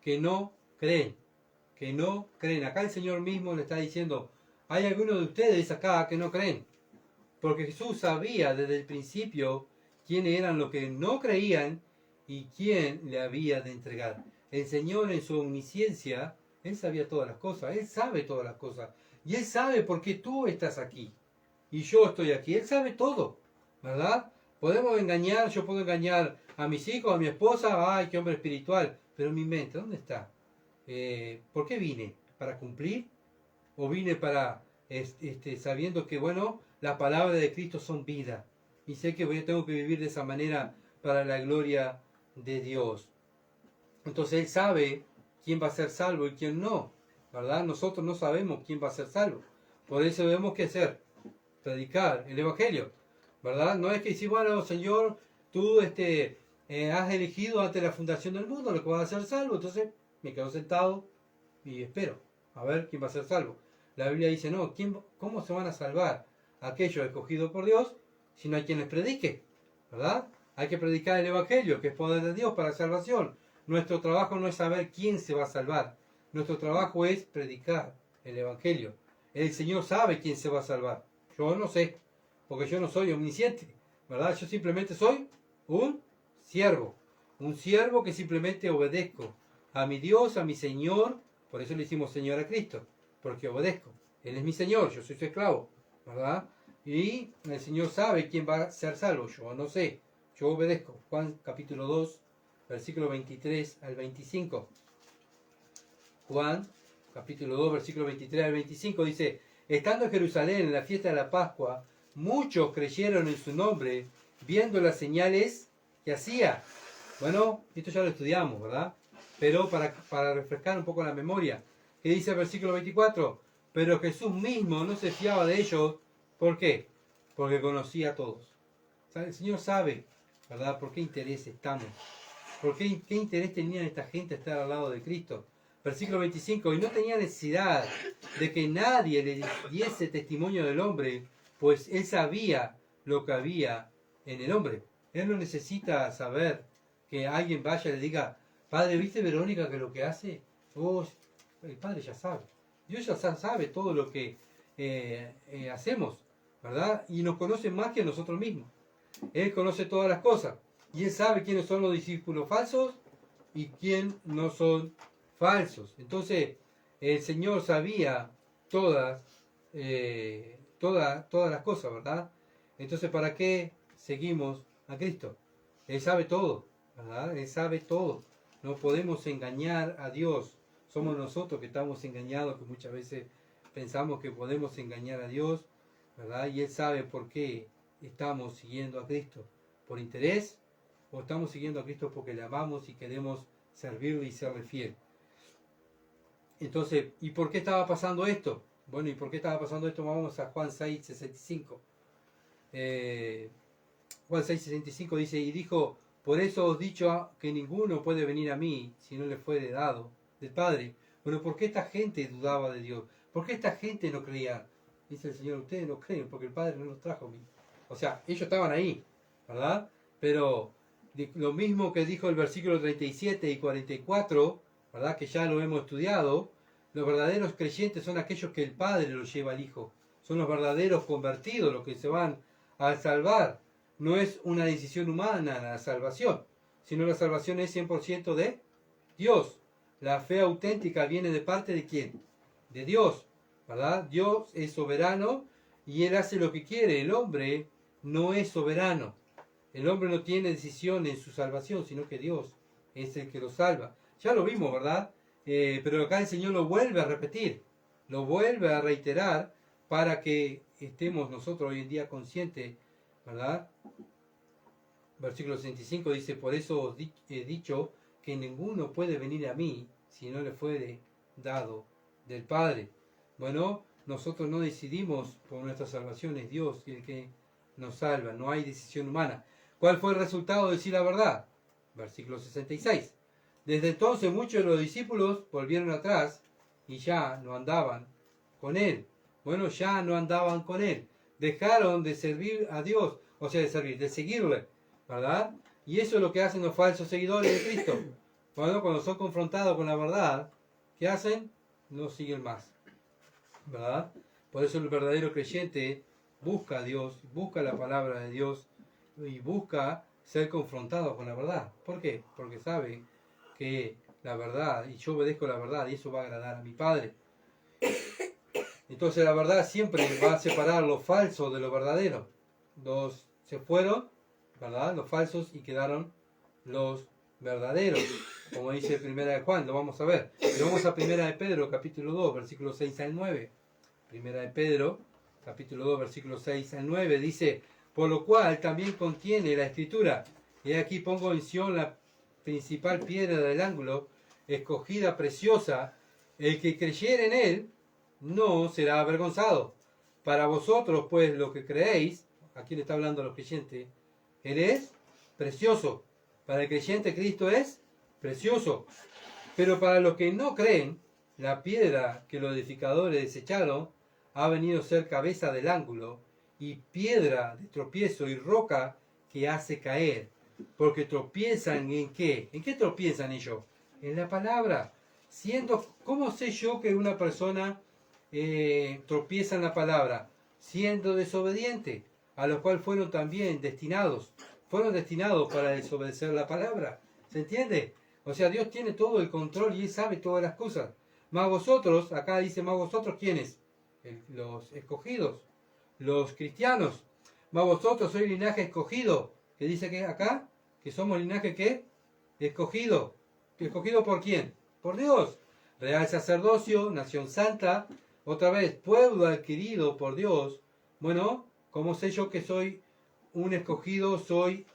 que no creen. Acá el Señor mismo le está diciendo, hay algunos de ustedes acá que no creen. Porque Jesús sabía desde el principio quiénes eran los que no creían y quién le había de entregar. El Señor en su omnisciencia, Él sabía todas las cosas, Él sabe todas las cosas. Y Él sabe por qué tú estás aquí y yo estoy aquí. Él sabe todo, ¿verdad? Podemos engañar, yo puedo engañar a mis hijos, a mi esposa, ay, qué hombre espiritual, pero mi mente, ¿dónde está? ¿Por qué vine? ¿Para cumplir? ¿O vine para, sabiendo que, bueno, las palabras de Cristo son vida? Y sé que tengo que vivir de esa manera para la gloria de Dios. Entonces Él sabe quién va a ser salvo y quién no, ¿verdad? Nosotros no sabemos quién va a ser salvo. Por eso debemos que hacer, predicar el Evangelio, ¿verdad? No es que decir, bueno, Señor, tú has elegido ante la fundación del mundo lo que va a ser salvo, entonces me quedo sentado y espero a ver quién va a ser salvo. La Biblia dice, no, ¿cómo se van a salvar aquellos escogidos por Dios si no hay quien les predique? ¿Verdad? Hay que predicar el Evangelio, que es poder de Dios para salvación. Nuestro trabajo no es saber quién se va a salvar. Nuestro trabajo es predicar el Evangelio. El Señor sabe quién se va a salvar. Yo no sé, porque yo no soy omnisciente, ¿verdad? Yo simplemente soy un siervo que simplemente obedezco a mi Dios, a mi Señor. Por eso le decimos Señor a Cristo, porque obedezco. Él es mi Señor, yo soy su esclavo, ¿verdad? Y el Señor sabe quién va a ser salvo, yo no sé, yo obedezco. Juan capítulo 2, versículo 23 al 25. Juan capítulo 2, versículo 23 al 25 dice, estando en Jerusalén en la fiesta de la Pascua, muchos creyeron en su nombre, viendo las señales que hacía. Bueno, esto ya lo estudiamos, ¿verdad? Pero para refrescar un poco la memoria, ¿qué dice el versículo 24? Pero Jesús mismo no se fiaba de ellos. ¿Por qué? Porque conocía a todos. El Señor sabe, ¿verdad? ¿Por qué interés estamos? ¿Qué interés tenía esta gente estar al lado de Cristo? Versículo 25, y no tenía necesidad de que nadie le diese testimonio del hombre, pues él sabía lo que había en el hombre. Él no necesita saber que alguien vaya y le diga, Padre, ¿viste Verónica que lo que hace? Oh, el Padre ya sabe. Dios ya sabe todo lo que hacemos, ¿verdad? Y nos conoce más que nosotros mismos. Él conoce todas las cosas. Y Él sabe quiénes son los discípulos falsos y quién no son falsos. Entonces, el Señor sabía todas las cosas, ¿verdad? Entonces, ¿para qué seguimos a Cristo? Él sabe todo, ¿verdad? Él sabe todo. No podemos engañar a Dios. Somos nosotros que estamos engañados, que muchas veces pensamos que podemos engañar a Dios, ¿verdad? Y Él sabe por qué estamos siguiendo a Cristo. ¿Por interés? ¿O estamos siguiendo a Cristo porque le amamos y queremos servirle y serle fiel? Entonces, ¿y por qué estaba pasando esto? Bueno, ¿y por qué estaba pasando esto? Vamos a Juan 6:65. Juan 6:65 dice, y dijo, por eso os he dicho que ninguno puede venir a mí si no le fuere dado del Padre. Bueno, ¿por qué esta gente dudaba de Dios? ¿Por qué esta gente no creía? Dice el Señor, ustedes no creen porque el Padre no los trajo a mí. O sea, ellos estaban ahí, ¿verdad? Pero lo mismo que dijo el versículo 37 y 44, ¿verdad? Que ya lo hemos estudiado, los verdaderos creyentes son aquellos que el Padre los lleva al Hijo. Son los verdaderos convertidos, los que se van a salvar. No es una decisión humana la salvación, sino la salvación es 100% de Dios. La fe auténtica viene de parte de ¿quién? De Dios, ¿verdad? Dios es soberano y Él hace lo que quiere. El hombre no es soberano. El hombre no tiene decisión en su salvación, sino que Dios es el que lo salva. Ya lo vimos, ¿verdad? Pero acá el Señor lo vuelve a repetir, lo vuelve a reiterar para que estemos nosotros hoy en día conscientes, ¿verdad? Versículo 65 dice, por eso os he dicho que ninguno puede venir a mí si no le fuere dado del Padre. Bueno, nosotros no decidimos por nuestra salvación, es Dios el que nos salva, no hay decisión humana. ¿Cuál fue el resultado de decir la verdad? Versículo 66. Desde entonces muchos de los discípulos volvieron atrás y ya no andaban con él. Bueno, ya no andaban con él. Dejaron de servir a Dios, o sea, de seguirle, ¿verdad? Y eso es lo que hacen los falsos seguidores de Cristo. Cuando son confrontados con la verdad, ¿qué hacen? No siguen más, ¿verdad? Por eso el verdadero creyente busca a Dios, busca la palabra de Dios y busca ser confrontado con la verdad. ¿Por qué? Porque sabe que la verdad, y yo obedezco la verdad, y eso va a agradar a mi Padre. Entonces la verdad siempre va a separar lo falso de lo verdadero. Se fueron, ¿verdad? Los falsos y quedaron los verdaderos. Como dice Primera de Juan, lo vamos a ver. Y vamos a Primera de Pedro, capítulo 2, versículos 6 al 9. Primera de Pedro, capítulo 2, versículos 6 al 9, dice, por lo cual también contiene la Escritura. Y aquí pongo en Sion la principal piedra del ángulo, escogida, preciosa. El que creyere en él no será avergonzado. Para vosotros, pues, lo que creéis, aquí le está hablando a los creyentes, él es precioso. Para el creyente Cristo es precioso. Pero para los que no creen, la piedra que los edificadores desecharon ha venido a ser cabeza del ángulo y piedra de tropiezo y roca que hace caer. Porque tropiezan ¿en qué? ¿En qué tropiezan ellos? En la palabra. ¿Cómo sé yo que una persona tropieza en la palabra? Siendo desobediente, a los cuales fueron también destinados. Fueron destinados para desobedecer la palabra. ¿Se entiende? O sea, Dios tiene todo el control y Él sabe todas las cosas. Más vosotros, acá dice más vosotros, ¿quiénes? Los escogidos, los cristianos. Más vosotros sois linaje escogido. ¿Qué dice que acá? Que somos linaje ¿qué? Escogido. ¿Escogido por quién? Por Dios. Real sacerdocio, nación santa. Otra vez, pueblo adquirido por Dios. Bueno, ¿cómo sé yo que soy un escogido? Soy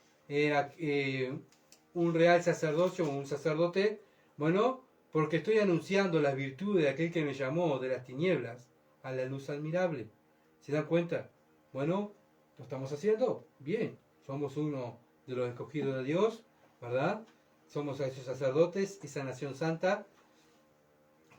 un real sacerdocio, un sacerdote. Bueno, porque estoy anunciando las virtudes de aquel que me llamó de las tinieblas a la luz admirable. ¿Se dan cuenta? Bueno, ¿lo estamos haciendo? Bien. Somos uno de los escogidos de Dios, ¿verdad? Somos a esos sacerdotes, esa nación santa,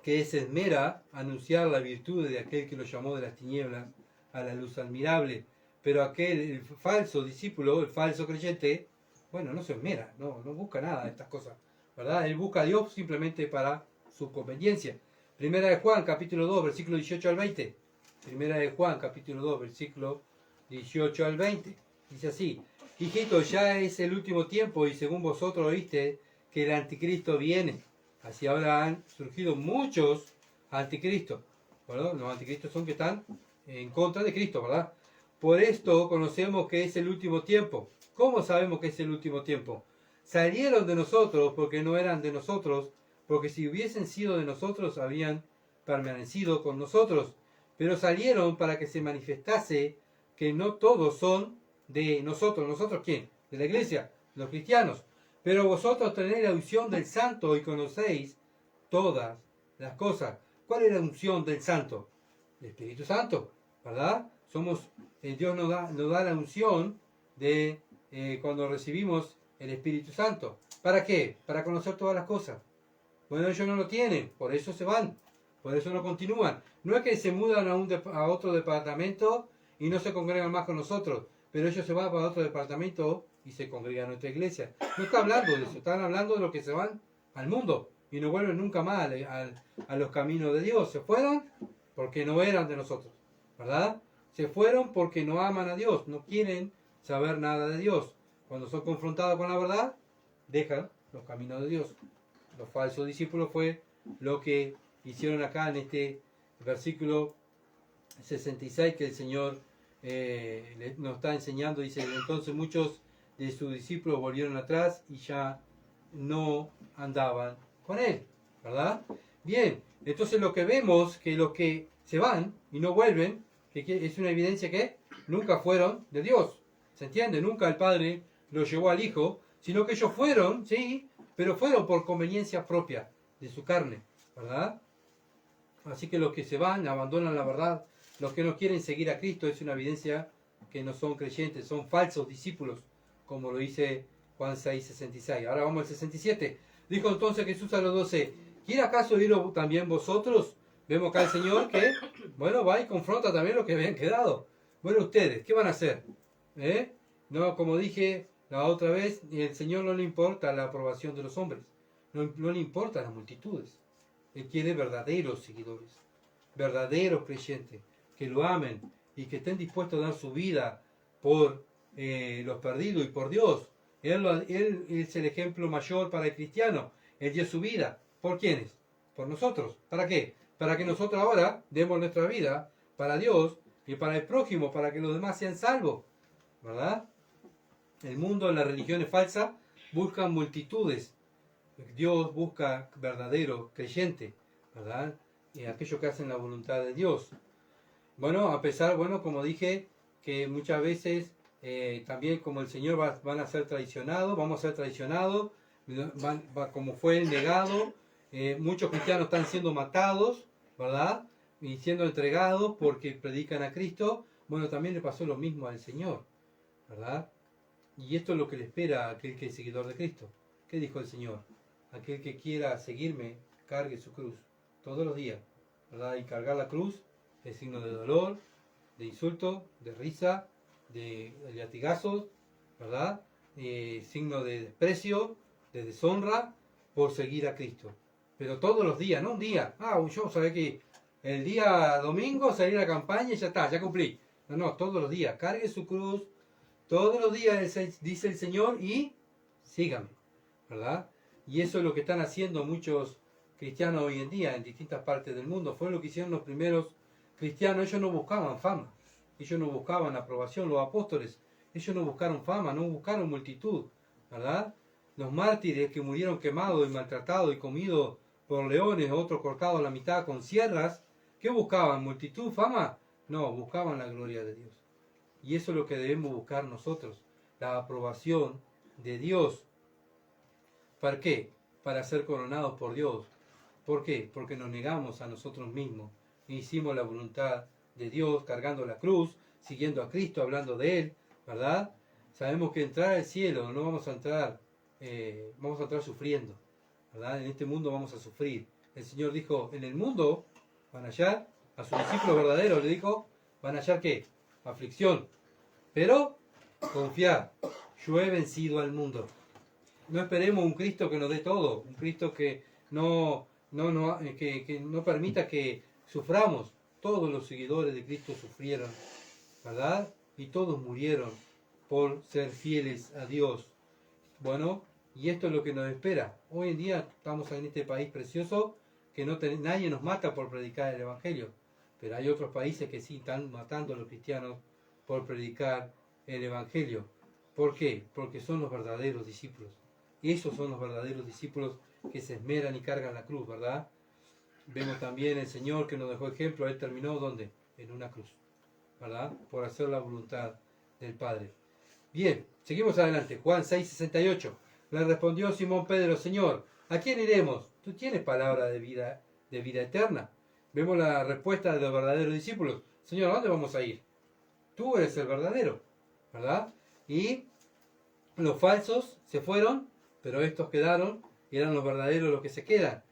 que se esmera a anunciar la virtud de aquel que lo llamó de las tinieblas a la luz admirable. Pero el falso discípulo, el falso creyente, bueno, no se esmera, no busca nada de estas cosas, ¿verdad? Él busca a Dios simplemente para su conveniencia. Primera de Juan, capítulo 2, versículo 18 al 20. Primera de Juan, capítulo 2, versículo 18 al 20. Dice así, hijitos, ya es el último tiempo y según vosotros oíste que el anticristo viene. Así ahora han surgido muchos anticristos. Bueno, los anticristos son que están en contra de Cristo, ¿verdad? Por esto conocemos que es el último tiempo. ¿Cómo sabemos que es el último tiempo? Salieron de nosotros porque no eran de nosotros, porque si hubiesen sido de nosotros habían permanecido con nosotros. Pero salieron para que se manifestase que no todos son de nosotros. ¿Nosotros quién? De la iglesia, los cristianos. Pero vosotros tenéis la unción del Santo y conocéis todas las cosas. ¿Cuál es la unción del Santo? El Espíritu Santo, ¿verdad? Dios nos da la unción de cuando recibimos el Espíritu Santo. ¿Para qué? Para conocer todas las cosas. Bueno, ellos no lo tienen, por eso se van, por eso no continúan. No es que se mudan a otro departamento y no se congregan más con nosotros, pero ellos se van para otro departamento y se congregan en nuestra iglesia. No está hablando de eso, están hablando de los que se van al mundo y no vuelven nunca más a los caminos de Dios. Se fueron porque no eran de nosotros, ¿verdad? Se fueron porque no aman a Dios, no quieren saber nada de Dios. Cuando son confrontados con la verdad, dejan los caminos de Dios. Los falsos discípulos fue lo que hicieron acá en este versículo 66 que el Señor nos está enseñando. Dice, entonces muchos de sus discípulos volvieron atrás y ya no andaban con Él, ¿verdad? Bien, entonces lo que vemos, que los que se van y no vuelven, que es una evidencia que nunca fueron de Dios, ¿se entiende? Nunca el Padre los llevó al Hijo, sino que ellos fueron, sí, pero fueron por conveniencia propia de su carne, ¿verdad? Así que los que se van, abandonan la verdad, los que no quieren seguir a Cristo, es una evidencia que no son creyentes, son falsos discípulos, como lo dice Juan 6:66. Ahora vamos al 67. Dijo entonces Jesús a los 12, ¿quiere acaso ir también vosotros? Vemos acá el Señor que, bueno, va y confronta también los que habían quedado. Bueno, ustedes, ¿qué van a hacer? No, como dije la otra vez, el Señor no le importa la aprobación de los hombres, no le importan las multitudes. Él quiere verdaderos seguidores, verdaderos creyentes, que lo amen y que estén dispuestos a dar su vida por los perdidos y por Dios. Él es el ejemplo mayor para el cristiano. Él dio su vida. ¿Por quiénes? Por nosotros. ¿Para qué? Para que nosotros ahora demos nuestra vida para Dios y para el prójimo, para que los demás sean salvos. ¿Verdad? El mundo, las religiones falsas, buscan multitudes. Dios busca verdaderos creyentes, ¿verdad? Y aquellos que hacen la voluntad de Dios. Bueno, a pesar, bueno, como dije, que muchas veces también como el Señor van a ser traicionados, vamos a ser traicionados, como fue el negado, muchos cristianos están siendo matados, ¿verdad? Y siendo entregados porque predican a Cristo. Bueno, también le pasó lo mismo al Señor, ¿verdad? Y esto es lo que le espera a aquel que es seguidor de Cristo. ¿Qué dijo el Señor? Aquel que quiera seguirme, cargue su cruz todos los días, ¿verdad? Y cargar la cruz es signo de dolor, de insulto, de risa, de latigazos, ¿verdad? Signo de desprecio, de deshonra por seguir a Cristo. Pero todos los días, no un día. Yo sabía que el día domingo salir a la campaña y ya está, ya cumplí. No, todos los días. Cargue su cruz, todos los días dice el Señor y sígame, ¿verdad? Y eso es lo que están haciendo muchos cristianos hoy en día en distintas partes del mundo. Fue lo que hicieron los primeros cristianos. Ellos no buscaban fama, ellos no buscaban aprobación. Los apóstoles, ellos no buscaron fama, no buscaron multitud, ¿verdad? Los mártires que murieron quemados y maltratados y comidos por leones, otros cortados a la mitad con sierras, ¿qué buscaban? ¿Multitud, fama? No, buscaban la gloria de Dios. Y eso es lo que debemos buscar nosotros, la aprobación de Dios. ¿Para qué? Para ser coronados por Dios. ¿Por qué? Porque nos negamos a nosotros mismos. E hicimos la voluntad de Dios, cargando la cruz, siguiendo a Cristo, hablando de Él, ¿verdad? Sabemos que entrar al cielo no vamos a entrar, sufriendo, ¿verdad? En este mundo vamos a sufrir. El Señor dijo, en el mundo van a hallar, a sus discípulos verdaderos le dijo, van a hallar ¿qué? Aflicción. Pero confiad, yo he vencido al mundo. No esperemos un Cristo que nos dé todo, un Cristo que no permita que suframos. Todos los seguidores de Cristo sufrieron, ¿verdad? Y todos murieron por ser fieles a Dios. Bueno, y esto es lo que nos espera. Hoy en día estamos en este país precioso que nadie nos mata por predicar el Evangelio. Pero hay otros países que sí están matando a los cristianos por predicar el Evangelio. ¿Por qué? Porque son los verdaderos discípulos. Esos son los verdaderos discípulos que se esmeran y cargan la cruz, ¿verdad? Vemos también el Señor que nos dejó ejemplo. Él terminó ¿dónde? En una cruz, ¿verdad? Por hacer la voluntad del Padre. Bien, seguimos adelante. Juan 6:68. Le respondió Simón Pedro, Señor, ¿a quién iremos? Tú tienes palabra de vida eterna. Vemos la respuesta de los verdaderos discípulos. Señor, ¿a dónde vamos a ir? Tú eres el verdadero, ¿verdad? Y los falsos se fueron, pero estos quedaron y eran los verdaderos los que se quedan.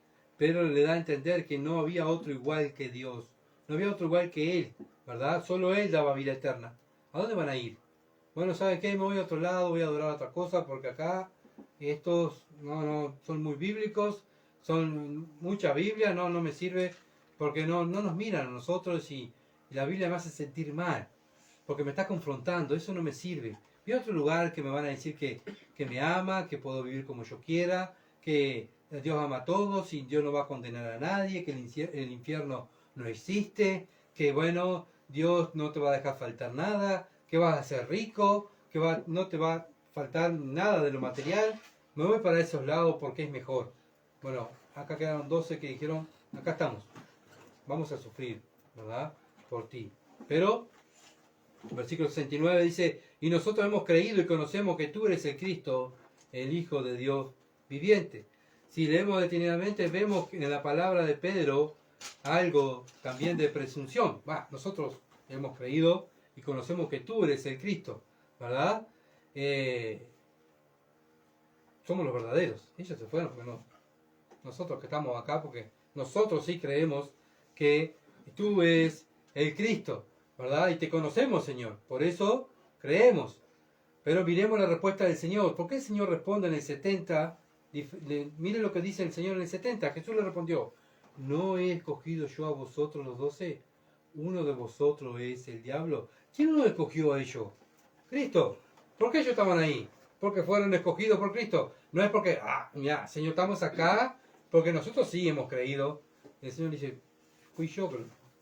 Pedro le da a entender que no había otro igual que Dios, no había otro igual que Él, ¿verdad? Solo Él daba vida eterna. ¿A dónde van a ir? Bueno, ¿saben qué? Me voy a otro lado, voy a adorar a otra cosa, porque acá estos no son muy bíblicos, son mucha Biblia, no me sirve, porque no nos miran a nosotros y la Biblia me hace sentir mal, porque me está confrontando, eso no me sirve. Voy a otro lugar que me van a decir que me ama, que puedo vivir como yo quiera, que Dios ama a todos y Dios no va a condenar a nadie, que el infierno no existe, que bueno, Dios no te va a dejar faltar nada, que vas a ser rico, que no te va a faltar nada de lo material. Me voy para esos lados porque es mejor. Bueno, acá quedaron 12 que dijeron, acá estamos, vamos a sufrir, ¿verdad? Por ti. Pero, versículo 69 dice, y nosotros hemos creído y conocemos que tú eres el Cristo, el Hijo de Dios viviente. Si leemos detenidamente, vemos en la palabra de Pedro algo también de presunción. Nosotros hemos creído y conocemos que tú eres el Cristo, ¿verdad? Somos los verdaderos. Ellos se fueron porque no. Nosotros que estamos acá, porque nosotros sí creemos que tú eres el Cristo, ¿verdad? Y te conocemos, Señor. Por eso creemos. Pero miremos la respuesta del Señor. ¿Por qué el Señor responde en el 70? Miren lo que dice el Señor en el 70. Jesús le respondió, ¿no he escogido yo a vosotros los 12? ¿Uno de vosotros es el diablo? ¿Quién lo escogió a ellos? Cristo. ¿Por qué ellos estaban ahí? Porque fueron escogidos por Cristo. No es porque, mira, Señor, estamos acá porque nosotros sí hemos creído. El Señor dice, fui yo que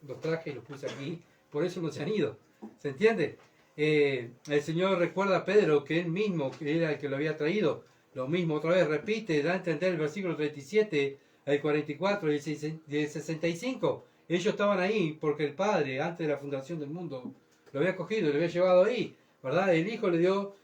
los traje y los puse aquí, por eso no se han ido. ¿Se entiende? El Señor recuerda a Pedro que él mismo que era el que lo había traído. Lo mismo, otra vez repite, da a entender el versículo 37, el 44 y el 65. Ellos estaban ahí porque el Padre, antes de la fundación del mundo, lo había cogido y lo había llevado ahí, ¿verdad? El Hijo le dio,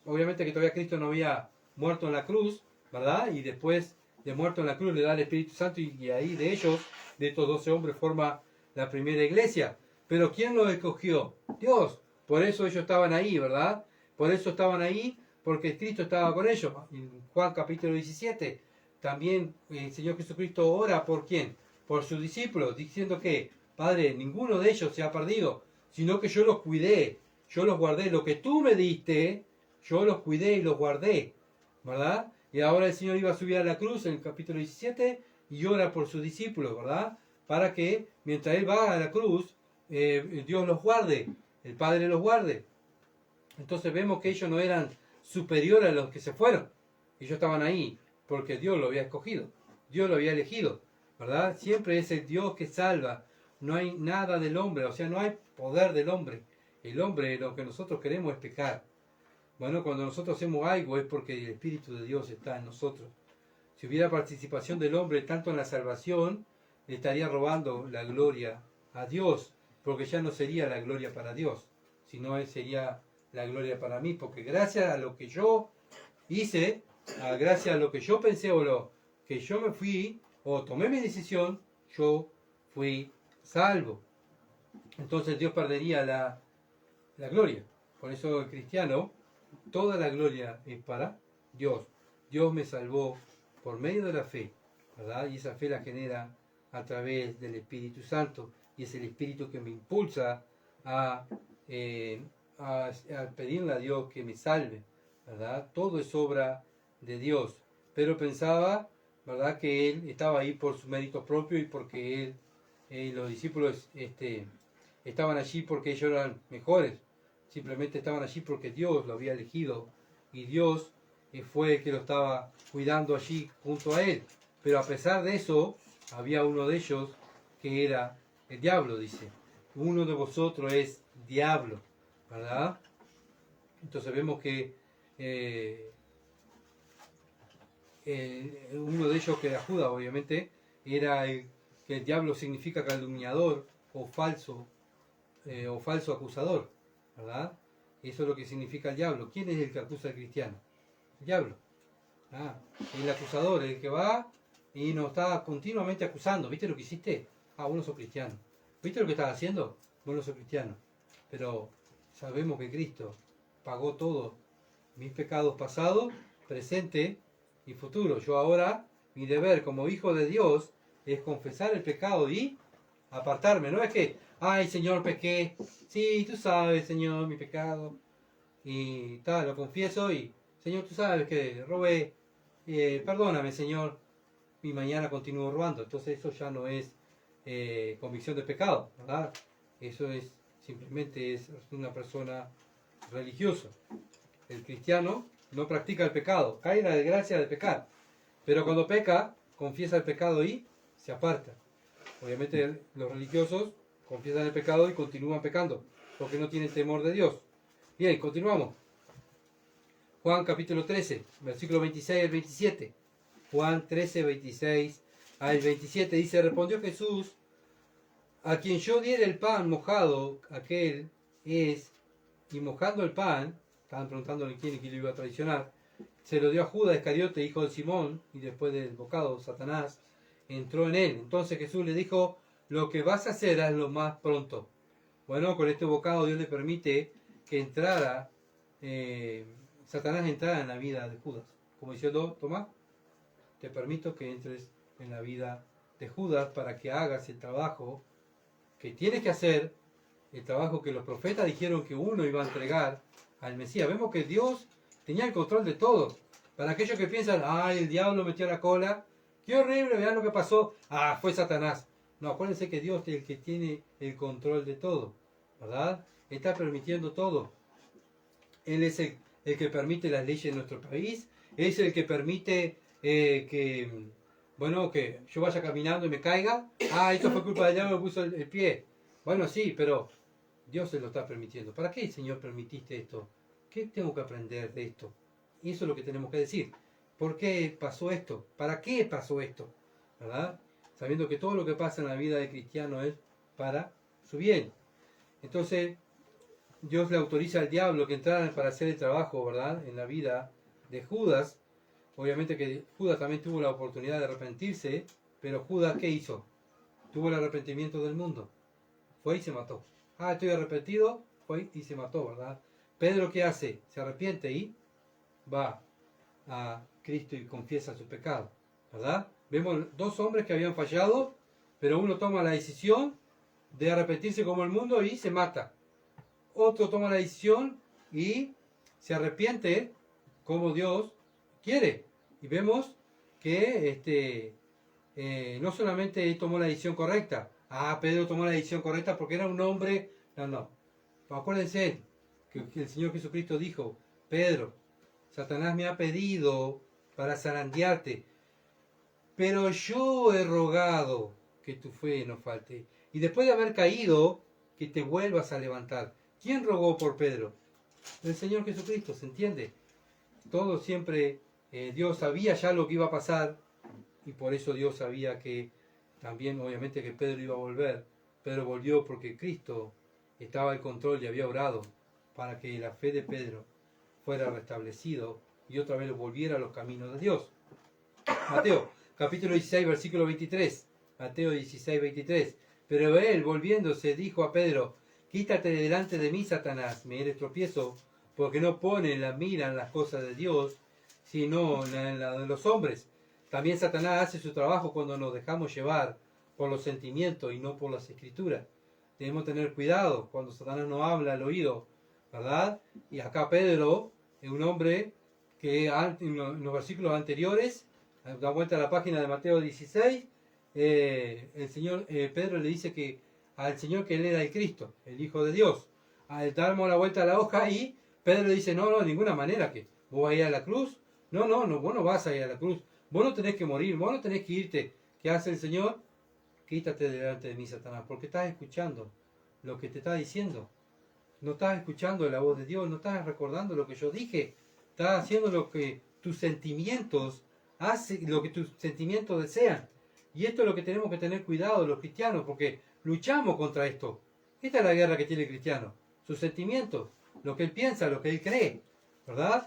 obviamente que todavía Cristo no había muerto en la cruz, ¿verdad? Y después de muerto en la cruz le da el Espíritu Santo y ahí de ellos, de estos 12 hombres, forma la primera iglesia. Pero ¿quién los escogió? Dios. Por eso ellos estaban ahí, ¿verdad? Por eso estaban ahí, porque Cristo estaba con ellos. En Juan capítulo 17, también el Señor Jesucristo ora por ¿quién? Por sus discípulos, diciendo que, Padre, ninguno de ellos se ha perdido, sino que yo los cuidé, yo los guardé. Lo que tú me diste, yo los cuidé y los guardé, ¿verdad? Y ahora el Señor iba a subir a la cruz en el capítulo 17 y ora por sus discípulos, ¿verdad? Para que mientras Él va a la cruz, Dios los guarde, el Padre los guarde. Entonces vemos que ellos no eran superiores a los que se fueron. Ellos estaban ahí porque Dios lo había escogido, Dios lo había elegido, ¿verdad? Siempre es el Dios que salva. No hay nada del hombre, o sea, no hay poder del hombre. El hombre, lo que nosotros queremos es pecar. Bueno, cuando nosotros hacemos algo es porque el Espíritu de Dios está en nosotros. Si hubiera participación del hombre tanto en la salvación, le estaría robando la gloria a Dios, porque ya no sería la gloria para Dios, sino sería la gloria para mí, porque gracias a lo que yo hice, gracias a lo que yo pensé o lo que yo me fui o tomé mi decisión, yo fui salvo. Entonces Dios perdería la gloria. Por eso el cristiano, toda la gloria es para Dios. Dios me salvó por medio de la fe, ¿verdad? Y esa fe la genera a través del Espíritu Santo. Y es el Espíritu que me impulsa a pedirle a Dios que me salve, ¿verdad? Todo es obra de Dios. Pero pensaba, ¿verdad?, que Él estaba ahí por su mérito propio y porque los discípulos estaban allí porque ellos eran mejores. Simplemente estaban allí porque Dios lo había elegido y Dios fue el que lo estaba cuidando allí junto a Él. Pero a pesar de eso, había uno de ellos que era el diablo, dice. Uno de vosotros es diablo, ¿verdad? Entonces vemos que uno de ellos, que era Judas, obviamente, era que el diablo significa calumniador o falso acusador, ¿verdad? Eso es lo que significa el diablo. ¿Quién es el que acusa al cristiano? El diablo. El acusador, el que va y nos está continuamente acusando. ¿Viste lo que hiciste? Vos no sos cristiano. ¿Viste lo que estás haciendo? Vos no sos cristiano. Pero sabemos que Cristo pagó todo, mis pecados pasados, presente y futuro. Yo ahora mi deber como hijo de Dios es confesar el pecado y apartarme. No es que, ay Señor, pequé, sí, tú sabes Señor, mi pecado, y tal, lo confieso y, Señor, tú sabes que robé, perdóname Señor, y mañana continúo robando. Entonces eso ya no es convicción de pecado, ¿verdad? Eso es, simplemente es una persona religiosa. El cristiano no practica el pecado, cae en la desgracia de pecar, pero cuando peca, confiesa el pecado y se aparta. Obviamente los religiosos confiesan el pecado y continúan pecando, porque no tienen temor de Dios. Bien, continuamos. Juan capítulo 13, versículo 26 al 27. Juan 13, 26 al 27 dice, respondió Jesús, a quien yo diera el pan mojado, aquel es, y mojando el pan, estaban preguntándole quién lo iba a traicionar, se lo dio a Judas Iscariote, hijo de Simón, y después del bocado Satanás entró en él. Entonces Jesús le dijo, lo que vas a hacer hazlo más pronto. Bueno, con este bocado Dios le permite que entrara, Satanás entrara en la vida de Judas. Como diciendo, toma, te permito que entres en la vida de Judas para que hagas el trabajo que tienes que hacer, el trabajo que los profetas dijeron que uno iba a entregar al Mesías. Vemos que Dios tenía el control de todo. Para aquellos que piensan, ay, el diablo metió la cola, qué horrible, vean lo que pasó, ah, fue Satanás. No, acuérdense que Dios es el que tiene el control de todo, ¿verdad? Está permitiendo todo. Él es el que permite las leyes de nuestro país, es el que permite que yo vaya caminando y me caiga. Ah, esto fue culpa del diablo, me puso el pie. Bueno, sí, pero Dios se lo está permitiendo. ¿Para qué, Señor, permitiste esto? ¿Qué tengo que aprender de esto? Y eso es lo que tenemos que decir. ¿Por qué pasó esto? ¿Para qué pasó esto? ¿Verdad? Sabiendo que todo lo que pasa en la vida del cristiano es para su bien. Entonces, Dios le autoriza al diablo que entrara para hacer el trabajo, ¿verdad? En la vida de Judas. Obviamente que Judas también tuvo la oportunidad de arrepentirse, pero Judas, ¿qué hizo? Tuvo el arrepentimiento del mundo. Fue y se mató. Ah, estoy arrepentido, fue y se mató, ¿verdad? Pedro, ¿qué hace? Se arrepiente y va a Cristo y confiesa su pecado, ¿verdad? Vemos dos hombres que habían fallado, pero uno toma la decisión de arrepentirse como el mundo y se mata. Otro toma la decisión y se arrepiente como Dios quiere. Y vemos que no solamente tomó la decisión correcta. Ah, Pedro tomó la decisión correcta porque era un hombre. No. Acuérdense que el Señor Jesucristo dijo, Pedro, Satanás me ha pedido para zarandearte, pero yo he rogado que tu fe no falte. Y después de haber caído, que te vuelvas a levantar. ¿Quién rogó por Pedro? El Señor Jesucristo, ¿se entiende? Todo siempre, Dios sabía ya lo que iba a pasar, y por eso Dios sabía que también, obviamente, que Pedro iba a volver. Pedro volvió porque Cristo estaba al control y había orado para que la fe de Pedro fuera restablecido y otra vez volviera a los caminos de Dios. Mateo, capítulo 16, versículo 23. Mateo 16, 23. Pero él, volviéndose, dijo a Pedro, quítate de delante de mí, Satanás, me eres tropiezo, porque no ponen la mira en las cosas de Dios, sino en la de los hombres. También Satanás hace su trabajo cuando nos dejamos llevar por los sentimientos y no por las escrituras. Debemos tener cuidado cuando Satanás nos habla al oído, ¿verdad? Y acá Pedro es un hombre que en los versículos anteriores, da vuelta a la página de Mateo 16, el Señor Pedro le dice que al Señor que él era el Cristo, el Hijo de Dios. Al darnos la vuelta a la hoja y Pedro le dice, no, de ninguna manera que vos vas a ir a la cruz. No, vos no vas a ir a la cruz. Vos no tenés que morir, vos no tenés que irte. ¿Qué hace el Señor? Quítate delante de mí, Satanás, porque estás escuchando lo que te está diciendo. No estás escuchando la voz de Dios, no estás recordando lo que yo dije. Estás haciendo lo que tus sentimientos hacen, lo que tus sentimientos desean. Y esto es lo que tenemos que tener cuidado los cristianos, porque luchamos contra esto. Esta es la guerra que tiene el cristiano. Sus sentimientos, lo que él piensa, lo que él cree, ¿verdad?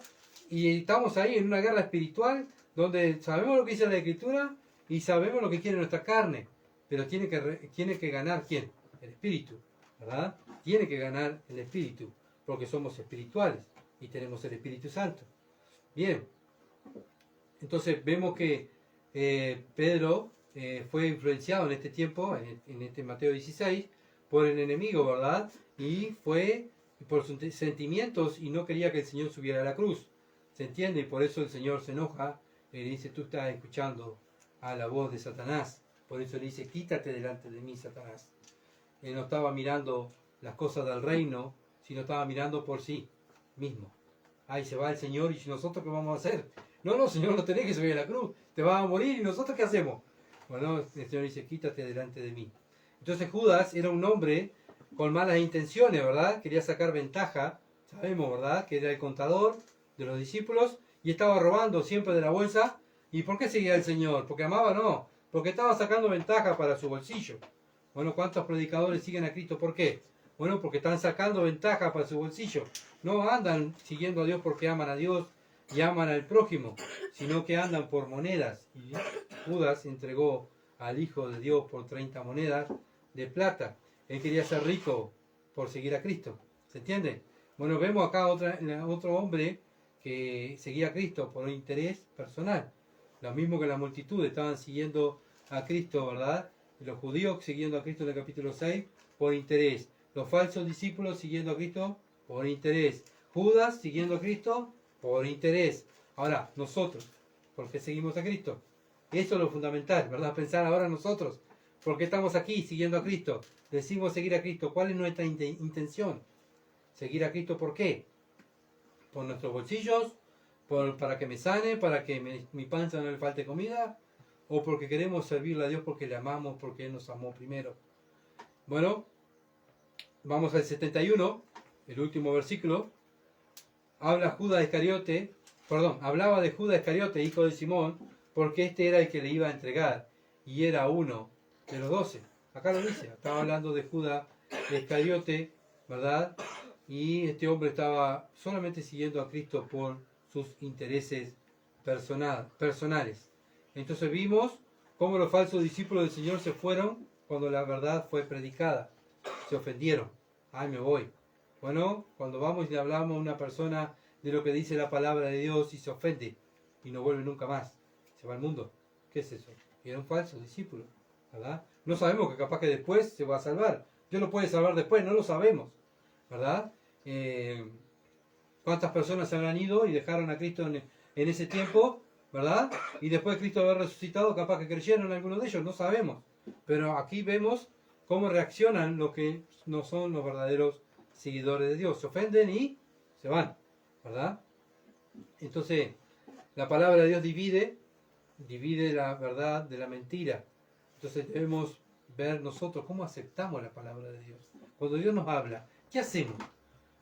Y estamos ahí en una guerra espiritual donde sabemos lo que dice la Escritura y sabemos lo que quiere nuestra carne. Pero tiene que ganar ¿quién? El Espíritu, ¿verdad? Tiene que ganar el Espíritu, porque somos espirituales y tenemos el Espíritu Santo. Bien, entonces vemos que Pedro fue influenciado en este tiempo, en este Mateo 16, por el enemigo, ¿verdad? Y fue por sus sentimientos y no quería que el Señor subiera a la cruz. ¿Se entiende? Y por eso el Señor se enoja y le dice, tú estás escuchando a la voz de Satanás. Por eso le dice, quítate delante de mí, Satanás. Él no estaba mirando las cosas del reino, sino estaba mirando por sí mismo. Ahí se va el Señor, ¿y nosotros qué vamos a hacer? No, Señor, no tenés que subir a la cruz, te vas a morir, ¿y nosotros qué hacemos? Bueno, el Señor dice, quítate delante de mí. Entonces Judas era un hombre con malas intenciones, ¿verdad? Quería sacar ventaja, sabemos, ¿verdad? Que era el contador de los discípulos y estaba robando siempre de la bolsa. ¿Y por qué seguía al Señor? ¿Porque amaba? No, porque estaba sacando ventaja para su bolsillo. Bueno, ¿cuántos predicadores siguen a Cristo? ¿Por qué? Bueno, porque están sacando ventaja para su bolsillo. No andan siguiendo a Dios porque aman a Dios y aman al prójimo, sino que andan por monedas. Y Judas entregó al Hijo de Dios por 30 monedas de plata. Él quería ser rico por seguir a Cristo. ¿Se entiende? Bueno, vemos acá otro hombre que seguía a Cristo por interés personal. Lo mismo que la multitud estaban siguiendo a Cristo, ¿verdad? Los judíos siguiendo a Cristo en el capítulo 6 por interés. Los falsos discípulos siguiendo a Cristo por interés. Judas siguiendo a Cristo por interés. Ahora, nosotros, ¿por qué seguimos a Cristo? Eso es lo fundamental, ¿verdad? Pensar ahora nosotros, ¿por qué estamos aquí siguiendo a Cristo? Decimos seguir a Cristo. ¿Cuál es nuestra intención? Seguir a Cristo, ¿por qué? ¿Por nuestros bolsillos? ¿Para que me sane? ¿Para que mi panza no le falte comida? ¿O porque queremos servirle a Dios porque le amamos, porque Él nos amó primero? Bueno, vamos al 71, el último versículo. Hablaba de Judas Iscariote, hijo de Simón, porque este era el que le iba a entregar, y era uno de los 12. Acá lo dice, estaba hablando de Judas Iscariote, ¿verdad? Y este hombre estaba solamente siguiendo a Cristo por sus intereses personales. Entonces vimos cómo los falsos discípulos del Señor se fueron cuando la verdad fue predicada. Se ofendieron. Ay, me voy. Bueno, cuando vamos y le hablamos a una persona de lo que dice la palabra de Dios y se ofende y no vuelve nunca más, se va al mundo. ¿Qué es eso? Era un falso discípulo, ¿verdad? No sabemos que capaz que después se va a salvar. Dios lo puede salvar después, no lo sabemos, ¿verdad? ¿Cuántas personas se habrán ido y dejaron a Cristo en ese tiempo, ¿verdad? Y después de Cristo haber resucitado, capaz que creyeron algunos de ellos, no sabemos. Pero aquí vemos cómo reaccionan los que no son los verdaderos seguidores de Dios. Se ofenden y se van, ¿verdad? Entonces, la palabra de Dios divide la verdad de la mentira. Entonces debemos ver nosotros cómo aceptamos la palabra de Dios. Cuando Dios nos habla, ¿qué hacemos?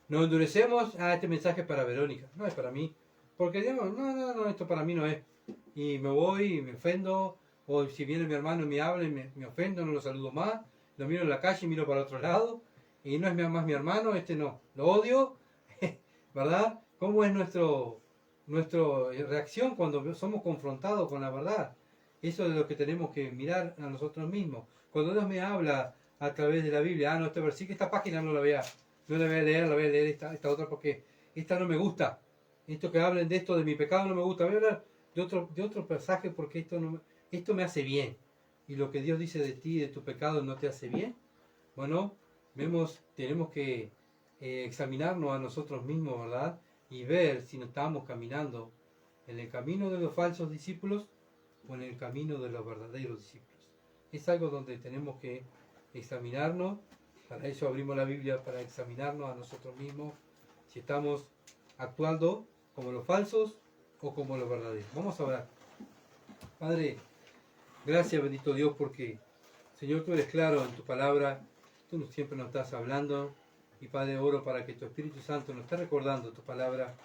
¿Nos endurecemos? Este mensaje es para Verónica, no es para mí. Porque Dios, no, esto para mí no es. Y me voy y me ofendo. O si viene mi hermano y me habla y me ofendo, no lo saludo más. Lo miro en la calle y miro para otro lado. Y no es más mi hermano, este no. Lo odio, ¿verdad? ¿Cómo es nuestra reacción cuando somos confrontados con la verdad? Eso es lo que tenemos que mirar a nosotros mismos. Cuando Dios me habla a través de la Biblia, este versículo, esta página no la vea. No la voy a leer, la voy a leer esta otra porque esta no me gusta. Esto que hablen de esto de mi pecado no me gusta. Voy a hablar de otro pasaje porque esto me hace bien. Y lo que Dios dice de ti, de tu pecado, no te hace bien. Bueno, tenemos que examinarnos a nosotros mismos, ¿verdad? Y ver si no estamos caminando en el camino de los falsos discípulos o en el camino de los verdaderos discípulos. Es algo donde tenemos que examinarnos. Para eso abrimos la Biblia, para examinarnos a nosotros mismos si estamos actuando como los falsos o como los verdaderos. Vamos a orar. Padre, gracias bendito Dios porque, Señor, tú eres claro en tu palabra, tú siempre nos estás hablando y Padre, oro para que tu Espíritu Santo nos esté recordando tu palabra,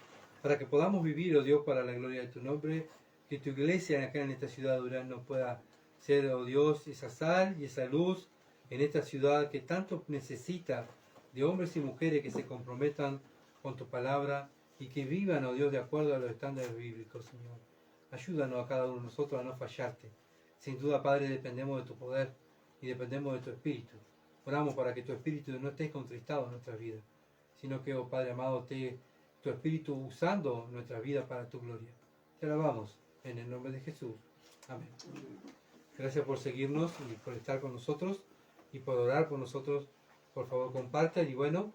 para que podamos vivir, oh Dios, para la gloria de tu nombre, que tu iglesia acá en esta ciudad de Durazno pueda ser, oh Dios, esa sal y esa luz en esta ciudad que tanto necesita de hombres y mujeres que se comprometan con tu palabra y que vivan, oh Dios, de acuerdo a los estándares bíblicos, Señor. Ayúdanos a cada uno de nosotros a no fallarte. Sin duda, Padre, dependemos de tu poder y dependemos de tu Espíritu. Oramos para que tu Espíritu no esté contristado en nuestras vidas, sino que, oh Padre amado, esté tu Espíritu usando nuestra vida para tu gloria. Te alabamos en el nombre de Jesús. Amén. Gracias por seguirnos y por estar con nosotros y por orar por nosotros. Por favor, compartan y bueno,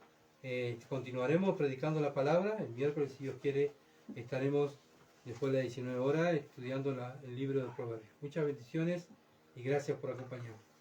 continuaremos predicando la palabra. El miércoles, si Dios quiere, estaremos después de las 19 horas estudiando el libro de Proverbios. Muchas bendiciones y gracias por acompañarnos.